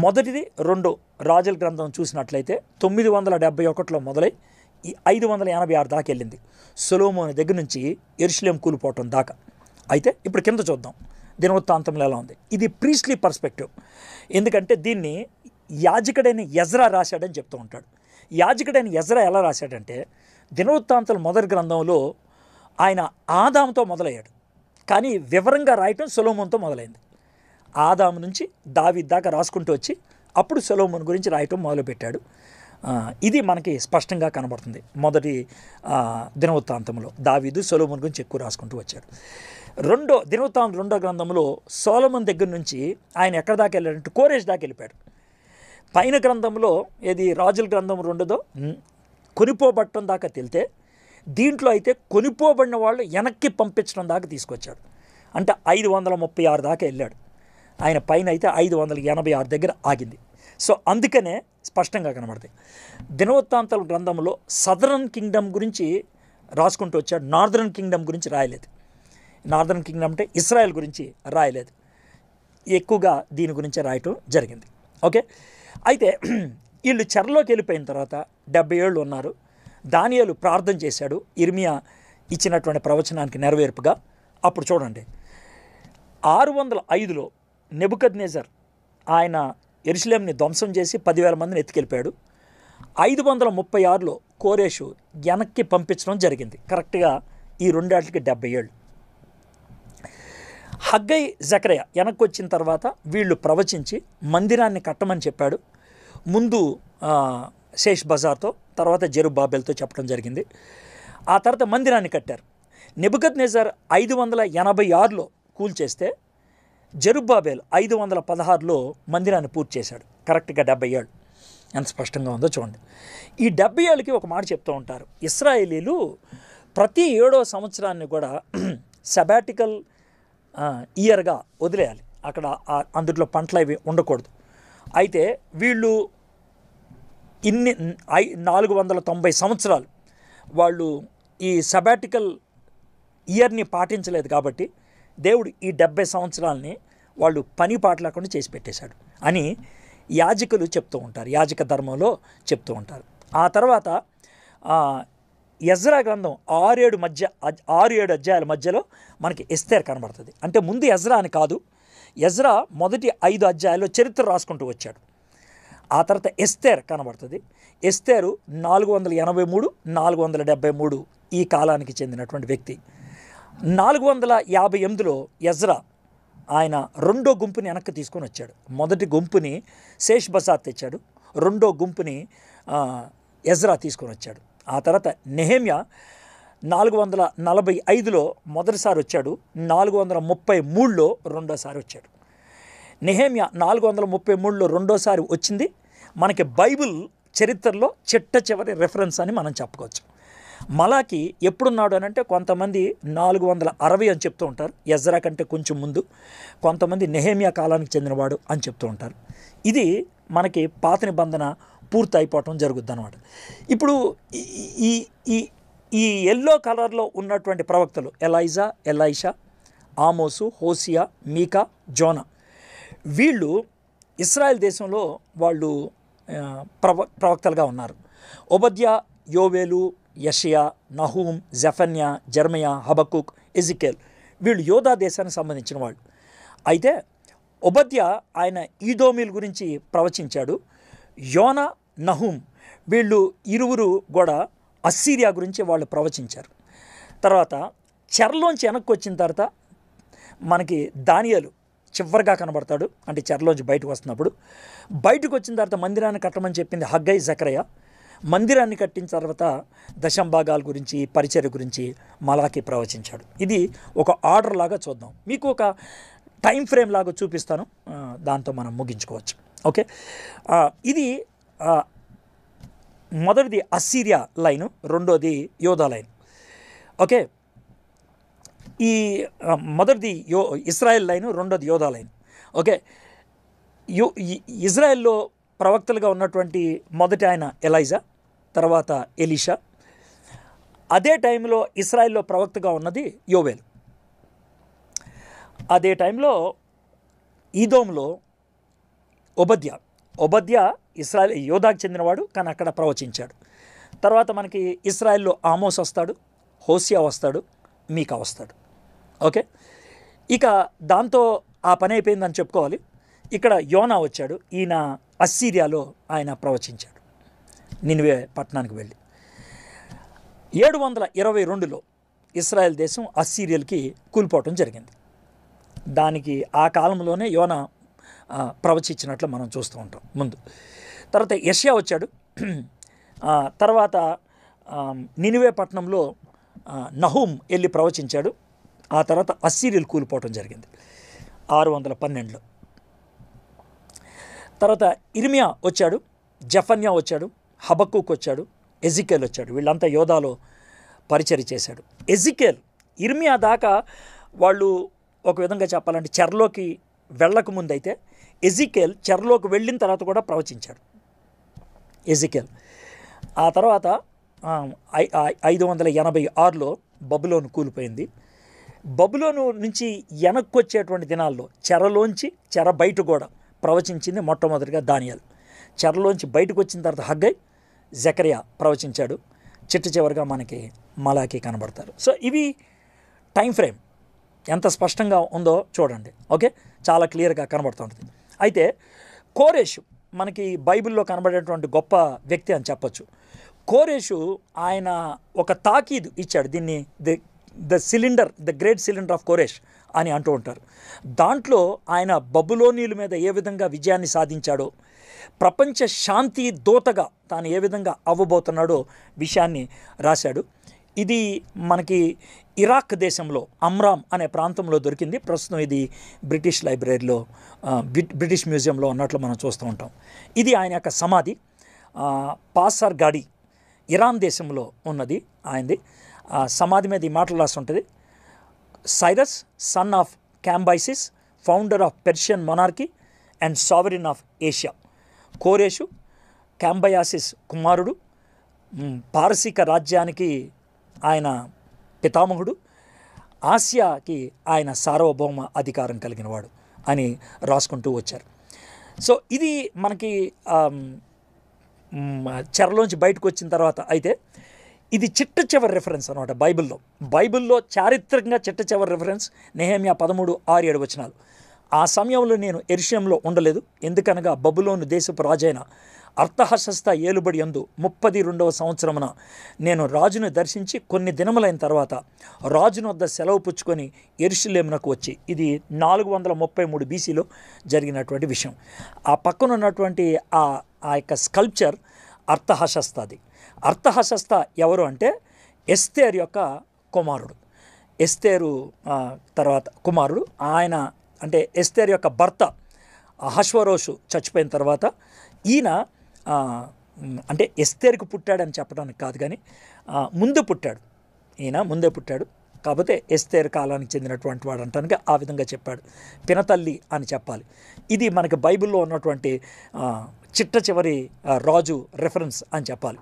మొదటిది 2 రాజుల గ్రంథం చూసినట్లయితే 971లో మొదలై 586 దాకా వెళ్ళింది. సొలొమోను దగ్గర నుంచి యెరూషలేము కూలిపోవటం దాకా. అయితే ఇప్పుడు కింద చూద్దాం దినవృత్తాంతంలో ఎలా ఉంది. ఇది ప్రీస్లీ పర్స్పెక్టివ్. ఎందుకంటే దీన్ని యాజకుడైన ఎజ్రా రాశాడని చెప్తూ ఉంటాడు. యాజకుడైన ఎజ్రా ఎలా రాశాడంటే, దినవృత్తాంతం మొదటి గ్రంథంలో ఆయన ఆదాముతో మొదలయ్యాడు, కానీ వివరంగా రాయటం సొలొమోనుతో మొదలైంది. ఆదాము నుంచి దావీదు దాకా రాసుకుంటూ వచ్చి అప్పుడు సొలొమోను గురించి రాయటం మొదలుపెట్టాడు. ఇది మనకి స్పష్టంగా కనబడుతుంది. మొదటి దినవృత్తాంతంలో దావీదు సొలొమోను గురించి ఎక్కువ రాసుకుంటూ వచ్చాడు. దినవృత్తాంతం రెండో గ్రంథంలో సొలొమోను దగ్గర నుంచి ఆయన ఎక్కడ దాకా వెళ్ళాడంటే కోరేష్ దాకా వెళ్ళిపోయాడు. పైన గ్రంథంలో ఏది రాజుల గ్రంథం 2దో కొనిపోబట్టడం దాకా తెలితే, దీంట్లో అయితే కొనిపోబడిన వాళ్ళు వెనక్కి పంపించడం దాకా తీసుకొచ్చాడు. అంటే 536 దాకా వెళ్ళాడు. ఆయన పైన అయితే 586 దగ్గర ఆగింది. సో అందుకనే స్పష్టంగా కనబడతాయి. దినవృత్తాంతాల గ్రంథంలో సదరన్ కింగ్డమ్ గురించి రాసుకుంటూ వచ్చాడు, నార్దర్న్ కింగ్డమ్ గురించి రాయలేదు. నార్దర్న్ కింగ్డమ్ అంటే ఇస్రాయెల్ గురించి రాయలేదు. ఎక్కువగా దీని గురించే రాయటం జరిగింది. ఓకే, అయితే వీళ్ళు చెరలోకి వెళ్ళిపోయిన తర్వాత 70 ఏళ్ళు ఉన్నారు. దానియేలు ప్రార్థన చేశాడు ఇర్మియా ఇచ్చినటువంటి ప్రవచనానికి నెరవేర్పుగా. అప్పుడు చూడండి, 605లో నెబుకద్నెజర్ ఆయన యెరూషలేముని ధ్వంసం చేసి 10,000 మందిని ఎత్తుకెళ్ళిపోయాడు. 536లో కోరేషు వెనక్కి పంపించడం జరిగింది. కరెక్ట్గా ఈ 2 ఏళ్ళకి 70 ఏళ్ళు. హగ్గై, జకర్యా వెనక్కి వచ్చిన తర్వాత వీళ్ళు ప్రవచించి మందిరాన్ని కట్టమని చెప్పాడు. ముందు శేష్ బజార్తో, తర్వాత జెరుబ్బాబెల్తో చెప్పడం జరిగింది. ఆ తర్వాత మందిరాన్ని కట్టారు. నెబుకద్నెజర్ 586లో కూల్చేస్తే జెరుబ్బాబెల్ 516లో మందిరాన్ని పూర్తి చేశాడు. కరెక్ట్గా 70 ఏళ్ళు. ఎంత స్పష్టంగా ఉందో చూడండి. ఈ 70 ఏళ్ళకి ఒక మాట చెప్తూ ఉంటారు, ఇశ్రాయేలీలు ప్రతి 7వ సంవత్సరాన్ని కూడా సబాటికల్ ఇయర్గా వదిలేయాలి. అక్కడ అందులో పంటలు అవి ఉండకూడదు. అయితే వీళ్ళు 490 సంవత్సరాలు వాళ్ళు ఈ సబాటికల్ ఇయర్ని పాటించలేదు కాబట్టి దేవుడు ఈ 70 సంవత్సరాలని వాళ్ళు పని పాట లేకుండా చేసి పెట్టేశాడు అని యాజకులు చెప్తూ ఉంటారు, యాజక ధర్మంలో చెప్తూ ఉంటారు. ఆ తర్వాత ఎజ్రా గ్రంథం 6-7 అధ్యాయాల మధ్యలో మనకి ఎస్తేర్ కనబడుతుంది. అంటే ముందు ఎజ్రా అని కాదు, ఎజ్రా మొదటి 5 అధ్యాయాల్లో చరిత్ర రాసుకుంటూ వచ్చాడు. ఆ తర్వాత ఎస్తేర్ కనబడుతుంది. ఎస్తేరు 483-473 ఈ కాలానికి చెందినటువంటి వ్యక్తి. 458లో ఎజ్రా ఆయన రెండో గుంపుని వెనక్కి తీసుకొని వచ్చాడు. మొదటి గుంపుని శేష్ బసాత్ తెచ్చాడు, రెండో గుంపుని ఎజ్రా తీసుకొని వచ్చాడు. ఆ తర్వాత నెహెమ్యా 445లో మొదటిసారి వచ్చాడు, 433లో రెండోసారి వచ్చాడు. నెహెమ్యా 433లో రెండోసారి వచ్చింది మనకి బైబిల్ చరిత్రలో చిట్ట చివరి రెఫరెన్స్ అని మనం చెప్పుకోవచ్చు. మలాకి ఎప్పుడున్నాడు అని అంటే కొంతమంది 460 అని చెప్తూ ఉంటారు, ఎజ్రా కంటే కొంచెం ముందు. కొంతమంది నెహెమ్యా కాలానికి చెందినవాడు అని చెప్తూ ఉంటారు. ఇది మనకి పాత నిబంధన పూర్తి అయిపోవటం జరుగుద్ది అన్నమాట. ఇప్పుడు ఈ ఈ ఈ ఎల్లో కలర్లో ఉన్నటువంటి ప్రవక్తలు ఎలైజా, ఎలైషా, ఆమోసు, హోసియా, మీకా, జోనా, వీళ్ళు ఇశ్రాయేల్ దేశంలో వాళ్ళు ప్రవక్తలుగా ఉన్నారు. ఒబద్యా, యోవేలు, యెషయా, నహూమ్, జెఫన్యా, జెర్మయా, హబక్కుక్, ఎజికేల్ వీళ్ళు యోధా దేశానికి సంబంధించిన వాళ్ళు. అయితే ఒబద్యా ఆయన ఈదోమీల గురించి ప్రవచించాడు. యోనా, నహూమ్ వీళ్ళు ఇరువురు కూడా అస్సీరియా గురించి వాళ్ళు ప్రవచించారు. తర్వాత చెరలోంచి వెనక్కి వచ్చిన తర్వాత మనకి దానియేలు చివరిగా కనబడతాడు. అంటే చెరలోంచి బయటకు వస్తున్నప్పుడు, బయటకు వచ్చిన తర్వాత మందిరాన్ని కట్టమని చెప్పింది హగ్గై, జకరయా. మందిరాన్ని కట్టిన తర్వాత దశంభాగాల గురించి, పరిచర్య గురించి మలాకి ప్రవచించాడు. ఇది ఒక ఆర్డర్ లాగా చూద్దాం, మీకు ఒక టైం ఫ్రేమ్ లాగా చూపిస్తాను, దాంతో మనం ముగించుకోవచ్చు. ఓకే, ఇది మొదటిది అస్సీరియా లైను, రెండోది యోధా లైన్. ఓకే, ఈ మొదటిది ఇస్రాయేల్ లైను, రెండోది యోధా లైన్. ఓకే, ఇజ్రాయెల్లో ప్రవక్తలుగా ఉన్నటువంటి మొదటి ఆయన ఎలైజా, తర్వాత ఎలీషా. అదే టైంలో ఇస్రాయెల్లో ప్రవక్తగా ఉన్నది యోవేలు. అదే టైంలో ఈదోంలో ఒబద్యా ఇస్రాయల్ యోధాకు చెందినవాడు, కానీ అక్కడ ప్రవచించాడు. తర్వాత మనకి ఇస్రాయెల్లో ఆమోస్ వస్తాడు, హోసియా వస్తాడు, మీకా వస్తాడు. ఓకే, ఇక దాంతో ఆ పని అయిపోయిందని చెప్పుకోవాలి. ఇక్కడ యోనా వచ్చాడు, ఈయన అస్సీరియాలో ఆయన ప్రవచించాడు, నినివే పట్టణానికి వెళ్ళి. 722లో ఇస్రాయెల్ దేశం అస్సీరియల్కి కూలిపోవటం జరిగింది. దానికి ఆ కాలంలోనే యోనా ప్రవచించినట్లు మనం చూస్తూ ఉంటాం ముందు. తర్వాత యెషయా వచ్చాడు. తర్వాత నినివే పట్టణంలో నహూమ్ వెళ్ళి ప్రవచించాడు. ఆ తర్వాత అస్సీరియల్ కూలిపోవటం జరిగింది 612లో. తర్వాత ఇర్మియా వచ్చాడు, జెఫన్యా వచ్చాడు, హబక్కుక్ వచ్చాడు, ఎజికేల్ వచ్చాడు. వీళ్ళంతా యోధాలో పరిచర్య చేశాడు. ఎజికేల్ ఇర్మియా దాకా వాళ్ళు ఒక విధంగా చెప్పాలంటే చెరలోకి వెళ్ళక ముందైతే, ఎజికేల్ చెరలోకి వెళ్ళిన తర్వాత కూడా ప్రవచించాడు ఎజికేల్. ఆ తర్వాత 586లో బబులోను కూలిపోయింది. బబులోను నుంచి వెనక్కి వచ్చేటువంటి దినాల్లో చెర బయట కూడా ప్రవచించింది మొట్టమొదటిగా దానియేలు. చెరలోంచి బయటకు వచ్చిన తర్వాత హగ్గై, జకరియా ప్రవచించాడు. చివరిగా మనకి మలాకి కనబడతారు. సో ఇవి టైం ఫ్రేమ్ ఎంత స్పష్టంగా ఉందో చూడండి. ఓకే, చాలా క్లియర్గా కనబడుతుంటుంది. అయితే కోరేషు మనకి బైబిల్లో కనబడేటువంటి గొప్ప వ్యక్తి అని చెప్పొచ్చు. కోరేషు ఆయన ఒక తాకీదు ఇచ్చాడు, దీన్ని ద గ్రేట్ సిలిండర్ ఆఫ్ కోరేష్ అని అంటూ ఉంటారు. దాంట్లో ఆయన బబులోనీల మీద ఏ విధంగా విజయాన్ని సాధించాడో, ప్రపంచ శాంతి దూతగా తాను ఏ విధంగా అవ్వబోతున్నాడో విషయాన్ని రాశాడు. ఇది మనకి ఇరాక్ దేశంలో అమ్రామ్ అనే ప్రాంతంలో దొరికింది. ప్రస్తుతం ఇది బ్రిటిష్ లైబ్రరీలో బ్రిటిష్ మ్యూజియంలో ఉన్నట్లు మనం చూస్తూ ఉంటాం. ఇది ఆయన యొక్క సమాధి. పాసర్ గాడి ఇరాన్ దేశంలో ఉన్నది ఆయనది. సమాధి మీద ఈ మాటలు రాసి ఉంటుంది. Cyrus son of Cambyses, founder of Persian monarchy and sovereign of Asia. కోరేషు క్యాంబయాసిస్ కుమారుడు, పారసీక రాజ్యానికి ఆయన పితామహుడు, ఆసియాకి ఆయన సార్వభౌమ అధికారం కలిగిన వాడు అని రాసుకుంటూ వచ్చారు. సో ఇది మనకి చెరలోంచి బయటకు వచ్చిన తర్వాత అయితే ఇది చిట్ట చివరి రెఫరెన్స్ అనమాట బైబిల్లో చారిత్రకంగా చిట్ట చివరి రెఫరెన్స్ నెహెమ్యా 13:6-7 వచనాలు. ఆ సమయంలో నేను యెరూషలేములో ఉండలేదు, ఎందుకనగా బబులోను దేశపు రాజైన అర్తహషస్త ఏలుబడి యందు 32వ సంవత్సరమున నేను రాజును దర్శించి కొన్ని దినములైన తర్వాత రాజును వద్ద సెలవు పుచ్చుకొని యెరూషలేమునకు వచ్చి, ఇది 433 BCలో జరిగినటువంటి విషయం. ఆ పక్కన ఉన్నటువంటి ఆ యొక్క స్కల్ప్చర్ అర్తహషస్తది. అర్తహషస్త ఎవరు అంటే ఎస్తేరు యొక్క కుమారుడు. ఎస్తేరు తర్వాత కుమారుడు ఆయన, అంటే ఎస్తేరు యొక్క భర్త అహష్వరోషు చచ్చిపోయిన తర్వాత ఈయన అంటే ఎస్తేరుకు పుట్టాడని చెప్పడానికి కాదు, కానీ ముందు పుట్టాడు. ఈయన ముందే పుట్టాడు, కాకపోతే ఎస్తేరు కాలానికి చెందినటువంటి వాడు అంటానికి ఆ విధంగా చెప్పాడు. పినతల్లి అని చెప్పాలి. ఇది మనకి బైబిల్లో ఉన్నటువంటి చిట్ట చివరి రాజు రెఫరెన్స్ అని చెప్పాలి.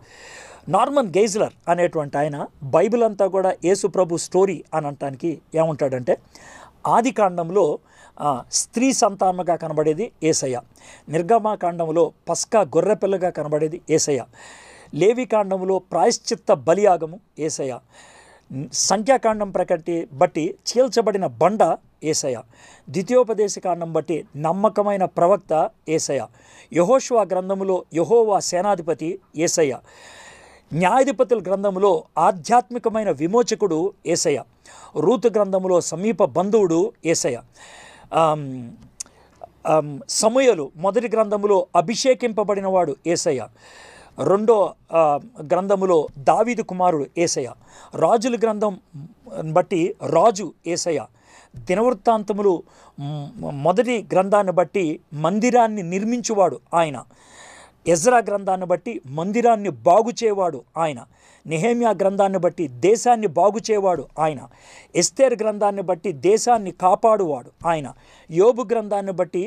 నార్మన్ గెయిజ్లర్ అనేటువంటి ఆయన బైబిల్ అంతా కూడా యేసు ప్రభు స్టోరీ అని అనటానికి ఏమంటాడంటే, ఆదికాండంలో స్త్రీ సంతానముగా కనబడేది యేసయ్య, నిర్గమాకాండంలో పస్కా గొర్రెపిల్లగా కనబడేది యేసయ్య, లేవికాండంలో ప్రాయశ్చిత్త బలియాగము యేసయ్య, సంఖ్యాకాండం బట్టి చీల్చబడిన బండ యేసయ్య, ద్వితీయోపదేశకాండం బట్టి నమ్మకమైన ప్రవక్త యేసయ్య, యెహోషువ గ్రంథములో యెహోవా సేనాధిపతి యేసయ్య, న్యాయాధిపతుల గ్రంథములో ఆధ్యాత్మికమైన విమోచకుడు యేసయ్య, రూతు గ్రంథములో సమీప బంధువుడు యేసయ్య, సమూయేలు మొదటి గ్రంథములో అభిషేకింపబడినవాడు యేసయ్య, రెండో గ్రంథములో దావీదు కుమారుడు యేసయ్య, రాజుల గ్రంథం బట్టి రాజు యేసయ్య, దినవృత్తాంతములు మొదటి గ్రంథాన్ని బట్టి మందిరాన్ని నిర్మించువాడు ఆయన, ఎజ్రా గ్రంథాన్ని బట్టి మందిరాన్ని బాగు చేయవాడు ఆయన, నెహెమ్యా గ్రంథాన్ని బట్టి దేశాన్ని బాగు చేయవాడు ఆయన, ఎస్తేర్ గ్రంథాన్ని బట్టి దేశాన్ని కాపాడువాడు ఆయన, యోబు గ్రంథాన్ని బట్టి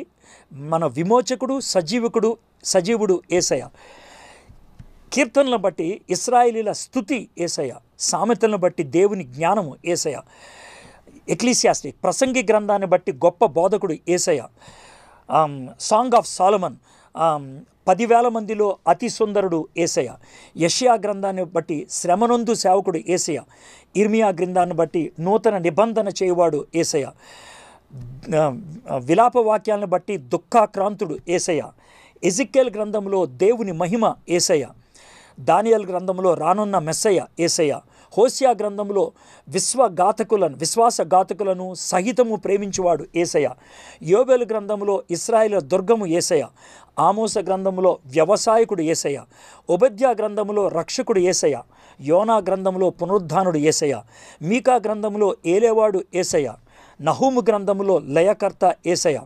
మన విమోచకుడు సజీవుడు యేసయ్య, కీర్తనలను బట్టి ఇశ్రాయేలీల స్తుతి యేసయ్య, సామెతలను బట్టి దేవుని జ్ఞానము యేసయ్య, ఎక్లీసియాస్టిక్ ప్రసంగి గ్రంథాన్ని బట్టి గొప్ప బోధకుడు యేసయ్య, సాంగ్ ఆఫ్ సాలమన్ 10,000 మందిలో అతి సుందరుడు యేసయ్య, యెషయా గ్రంథాన్ని బట్టి శ్రమనొందు సేవకుడు యేసయ్య, ఇర్మియా గ్రంథాన్ని బట్టి నూతన నిబంధన చేయువాడు యేసయ్య, విలాప వాక్యాలను బట్టి దుఃఖాక్రాంతుడు యేసయ్య, ఎజిక్యేల్ గ్రంథంలో దేవుని మహిమ యేసయ్య, దానియేలు గ్రంథంలో రానున్న మెస్సయ్య యేసయ్య, హోషేయ గ్రంథంలో విశ్వాసఘాతకులను సహితము ప్రేమించువాడు యేసయ్య, యోబేలు గ్రంథంలో ఇశ్రాయేలు దుర్గము యేసయ్య, ఆమోస గ్రంథంలో వ్యవసాయకుడు యేసయ్య, ఓబద్యా గ్రంథంలో రక్షకుడు యేసయ్య, యోనా గ్రంథంలో పునరుద్ధానుడు యేసయ్య, మీకా గ్రంథంలో ఏలేవాడు యేసయ్య, నహూము గ్రంథంలో లయకర్త యేసయ్య,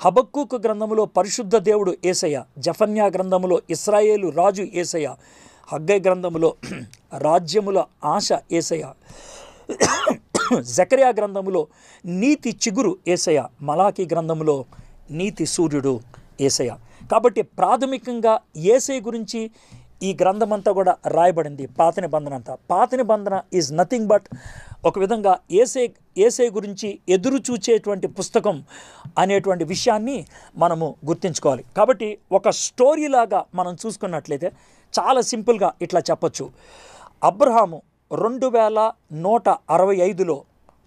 హబక్కూకు గ్రంథములో పరిశుద్ధ దేవుడు యేసయ్య, జఫన్యా గ్రంథములో ఇశ్రాయేలు రాజు యేసయ్య, హగ్గై గ్రంథములో రాజ్యముల ఆశ యేసయ్య, జకర్యా గ్రంథములో నీతి చిగురు యేసయ్య, మలాకీ గ్రంథములో నీతి సూర్యుడు యేసయ్య. కాబట్టి ప్రాథమికంగా యేసయ్య గురించి ఈ గ్రంథమంతా కూడా రాయబడింది. పాత నిబంధన అంతా, పాత నిబంధన ఈజ్ నథింగ్ బట్ ఒక విధంగా యేసయ్య గురించి ఎదురు చూచేటువంటి పుస్తకం అనేటువంటి విషయాన్ని మనము గుర్తుంచుకోవాలి. కాబట్టి ఒక స్టోరీలాగా మనం చూసుకున్నట్లయితే చాలా సింపుల్గా ఇట్లా చెప్పచ్చు. అబ్రహాము 2165లో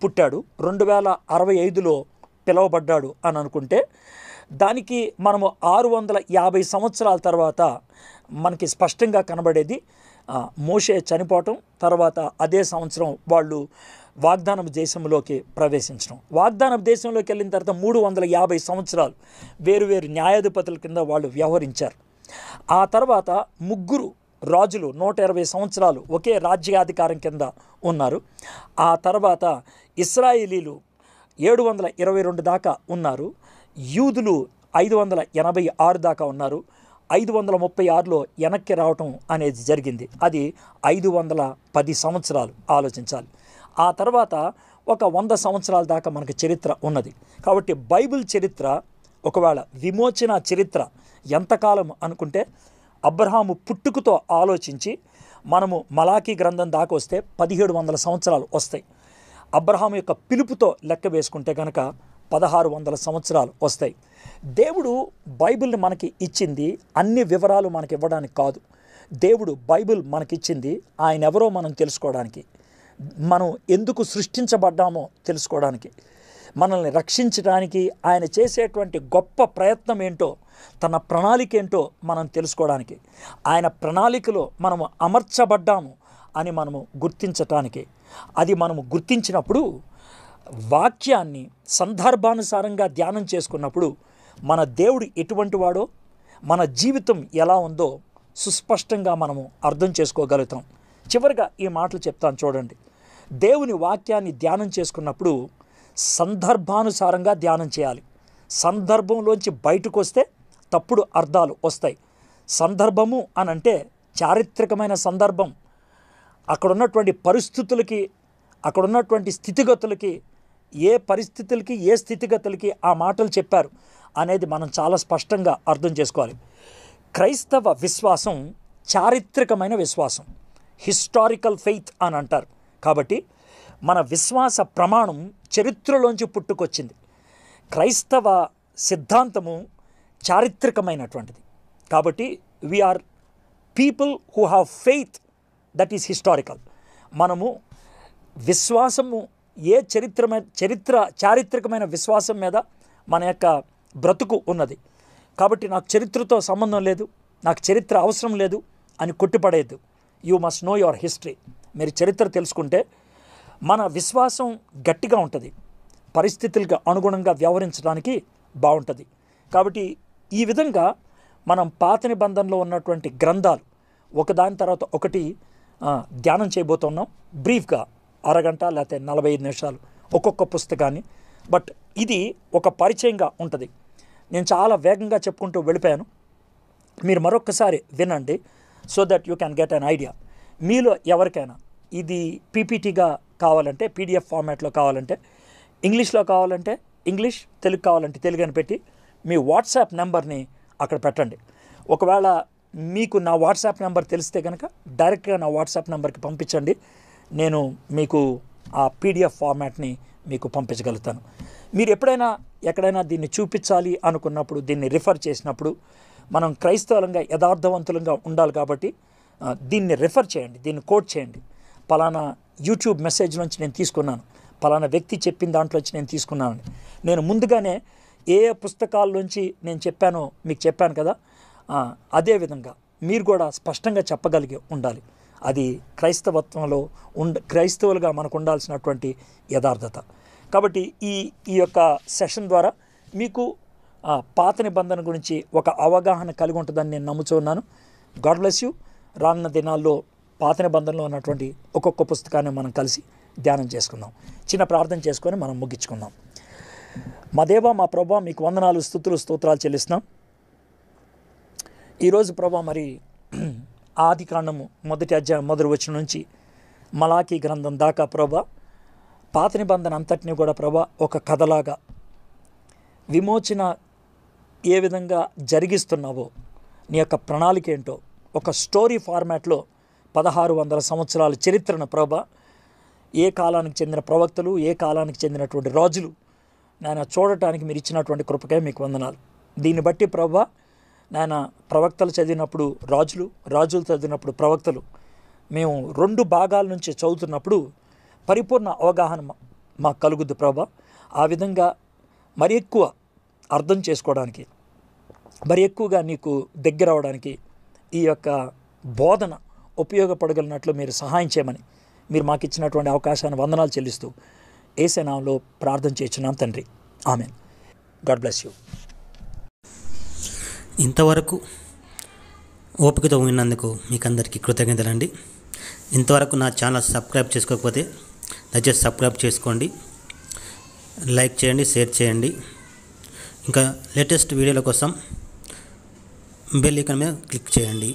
పుట్టాడు, 2065లో పిలువబడ్డాడు అని అనుకుంటే దానికి మనము 650 సంవత్సరాల తర్వాత మనకి స్పష్టంగా కనబడేది మోషే చనిపోవటం, తర్వాత అదే సంవత్సరం వాళ్ళు వాగ్దానం దేశంలోకి ప్రవేశించడం. వాగ్దానం దేశంలోకి వెళ్ళిన తర్వాత 350 సంవత్సరాలు వేరువేరు న్యాయాధిపతుల కింద వాళ్ళు వ్యవహరించారు. ఆ తర్వాత ముగ్గురు రాజులు 120 సంవత్సరాలు ఒకే రాజ్యాధికారం కింద ఉన్నారు. ఆ తర్వాత ఇశ్రాయేలీలు 722 దాకా ఉన్నారు. యూదులు 586 దాకా ఉన్నారు. 536లో వెనక్కి రావటం అనేది జరిగింది. అది 510 సంవత్సరాలు ఆలోచించాలి. ఆ తర్వాత ఒక 100 సంవత్సరాల దాకా మనకు చరిత్ర ఉన్నది. కాబట్టి బైబిల్ చరిత్ర ఒకవేళ విమోచన చరిత్ర ఎంతకాలం అనుకుంటే అబ్రహాము పుట్టుకతో ఆలోచించి మనము మలాకీ గ్రంథం దాకా వస్తే 1700 సంవత్సరాలు వస్తాయి. అబ్రహాము యొక్క పిలుపుతో లెక్క వేసుకుంటే కనుక 1600 సంవత్సరాలు వస్తాయి. దేవుడు బైబిల్ని మనకి ఇచ్చింది అన్ని వివరాలు మనకి ఇవ్వడానికి కాదు. దేవుడు బైబిల్ మనకిచ్చింది ఆయన ఎవరో మనం తెలుసుకోవడానికి, మనం ఎందుకు సృష్టించబడ్డామో తెలుసుకోవడానికి, మనల్ని రక్షించడానికి ఆయన చేసేటువంటి గొప్ప ప్రయత్నం ఏంటో, తన ప్రణాళిక ఏంటో మనం తెలుసుకోవడానికి, ఆయన ప్రణాళికలో మనము అమర్చబడ్డాము అని మనము గుర్తించటానికి. అది మనము గుర్తించినప్పుడు వాక్యాన్ని సందర్భానుసారంగా ధ్యానం చేసుకున్నప్పుడు మన దేవుడు ఎటువంటి వాడో, మన జీవితం ఎలా ఉందో సుస్పష్టంగా మనము అర్థం చేసుకోగలుగుతాం. చివరిగా ఈ మాటలు చెప్తాను చూడండి. దేవుని వాక్యాన్ని ధ్యానం చేసుకున్నప్పుడు సందర్భానుసారంగా ధ్యానం చేయాలి. సందర్భంలోంచి బయటకు వస్తే తప్పుడు అర్థాలు వస్తాయి. సందర్భము అనంటే చారిత్రకమైన సందర్భం, అక్కడ ఉన్నటువంటి పరిస్థితులకి, అక్కడ ఉన్నటువంటి స్థితిగతులకి, ఏ పరిస్థితులకి ఏ స్థితిగతులకి ఆ మాటలు చెప్పారు అనేది మనం చాలా స్పష్టంగా అర్థం చేసుకోవాలి. క్రైస్తవ విశ్వాసం చారిత్రకమైన విశ్వాసం, హిస్టారికల్ ఫెయిత్ అని అంటారు. కాబట్టి మన విశ్వాస ప్రమాణం చరిత్రలోంచి పుట్టుకొచ్చింది. క్రైస్తవ సిద్ధాంతము చారిత్రకమైనటువంటిది. కాబట్టి we are people who have faith that is historical. మనము విశ్వాసము ఏ చారిత్రకమైన విశ్వాసం మీద మన యొక్క బ్రతుకు ఉన్నది. కాబట్టి నాకు చరిత్రతో సంబంధం లేదు, నాకు చరిత్ర అవసరం లేదు అని కొట్టిపడేద్దు. You must know your history. మీరు చరిత్ర తెలుసుకుంటే మన విశ్వాసం గట్టిగా ఉంటుంది, పరిస్థితులకు అనుగుణంగా వ్యవహరించడానికి బాగుంటుంది. కాబట్టి ఈ విధంగా మనం పాత నిబంధనలో ఉన్నటువంటి గ్రంథాలు ఒకదాని తర్వాత ఒకటి ధ్యానం చేయబోతున్నాం. బ్రీఫ్గా అరగంట లేకపోతే 45 నిమిషాలు ఒక్కొక్క పుస్తకాన్ని. బట్ ఇది ఒక పరిచయంగా ఉంటుంది. నేను చాలా వేగంగా చెప్పుకుంటూ వెళ్ళిపోయాను. మీరు మరొకసారి వినండి so that you can get an idea. మీలో ఎవరికైనా ఇది పీపీటీగా కావాలంటే, పీడిఎఫ్ ఫార్మాట్లో కావాలంటే, ఇంగ్లీష్లో కావాలంటే ఇంగ్లీష్, తెలుగు కావాలంటే తెలుగు అని పెట్టి మీ వాట్సాప్ నెంబర్ని అక్కడ పెట్టండి. ఒకవేళ మీకు నా వాట్సాప్ నెంబర్ తెలిస్తే కనుక డైరెక్ట్గా నా వాట్సాప్ నెంబర్కి పంపించండి. నేను మీకు ఆ పీడిఎఫ్ ఫార్మాట్ని మీకు పంపించగలుగుతాను. మీరు ఎక్కడైనా దీన్ని చూపించాలి అనుకున్నప్పుడు, దీన్ని రిఫర్ చేసినప్పుడు మనం క్రైస్తవులంగా యథార్థవంతులంగా ఉండాలి. కాబట్టి దీన్ని రిఫర్ చేయండి, దీన్ని కోట్ చేయండి. పలానా యూట్యూబ్ మెసేజ్ నుంచి నేను తీసుకున్నాను, పలానా వ్యక్తి చెప్పిన దాంట్లోంచి నేను తీసుకున్నాను. నేను ముందుగానే ఏ పుస్తకాల్లోంచి నేను చెప్పానో మీకు చెప్పాను కదా, అదేవిధంగా మీరు కూడా స్పష్టంగా చెప్పగలిగి ఉండాలి. అది క్రైస్తవత్వంలో క్రైస్తవులుగా మనకు ఉండాల్సినటువంటి యథార్థత. కాబట్టి ఈ యొక్క సెషన్ ద్వారా మీకు పాత నిబంధన గురించి ఒక అవగాహన కలిగి ఉంటుందని నేను నమ్ముతున్నాను. God bless you. రానున్న దినాల్లో పాత నిబంధనలో ఉన్నటువంటి ఒక్కొక్క పుస్తకాన్ని మనం కలిసి ధ్యానం చేసుకుందాం. చిన్న ప్రార్థన చేసుకొని మనం ముగించుకుందాం. మా దేవా, మా ప్రభా, మీకు వందనాలు, స్తుతులు, స్తోత్రాలు చెల్లిస్తున్నాం. ఈరోజు ప్రభా మరి ఆది కాండము 1వ అధ్యాయం 1వ వచనం నుంచి మలాకీ గ్రంథం దాకా ప్రభా పాత నిబంధన అంతటినీ కూడా ప్రభా ఒక కథలాగా విమోచన ఏ విధంగా జరిగిస్తున్నావో, నీ యొక్క ప్రణాళిక ఏంటో ఒక స్టోరీ ఫార్మాట్లో 1600 సంవత్సరాల చరిత్రను ప్రభా, ఏ కాలానికి చెందిన ప్రవక్తలు, ఏ కాలానికి చెందినటువంటి రాజులు నాయన చూడటానికి మీరు ఇచ్చినటువంటి కృపకే మీకు వందనాలు. దీన్ని బట్టి ప్రభా నాయన ప్రవక్తలు చదివినప్పుడు రాజులు, రాజులు చదివినప్పుడు ప్రవక్తలు, మేము 2 భాగాల నుంచి చదువుతున్నప్పుడు పరిపూర్ణ అవగాహన మాకు కలుగుద్ది ప్రభా. ఆ విధంగా మరి ఎక్కువ అర్థం చేసుకోవడానికి, మరి ఎక్కువగా నీకు దగ్గర అవడానికి ఈ యొక్క బోధన ఉపయోగపడగలిగినట్లు మీరు సహాయం చేయమని మీరు మాకు ఇచ్చినటువంటి అవకాశాన్ని వందనాలు చెల్లిస్తూ యేసు నామములో ప్రార్థన చేస్తున్నాం తండ్రి. ఆమేన్. God bless you. ఇంతవరకు ఓపికతో విన్నందుకు మీకు అందరికీ కృతజ్ఞతలండి. ఇంతవరకు నా ఛానల్ సబ్స్క్రైబ్ చేసుకోకపోతే దయచేసి సబ్స్క్రైబ్ చేసుకోండి, లైక్ చేయండి, షేర్ చేయండి. ఇంకా లేటెస్ట్ వీడియోల కోసం బెల్ ఐకాన్ మీద క్లిక్ చేయండి.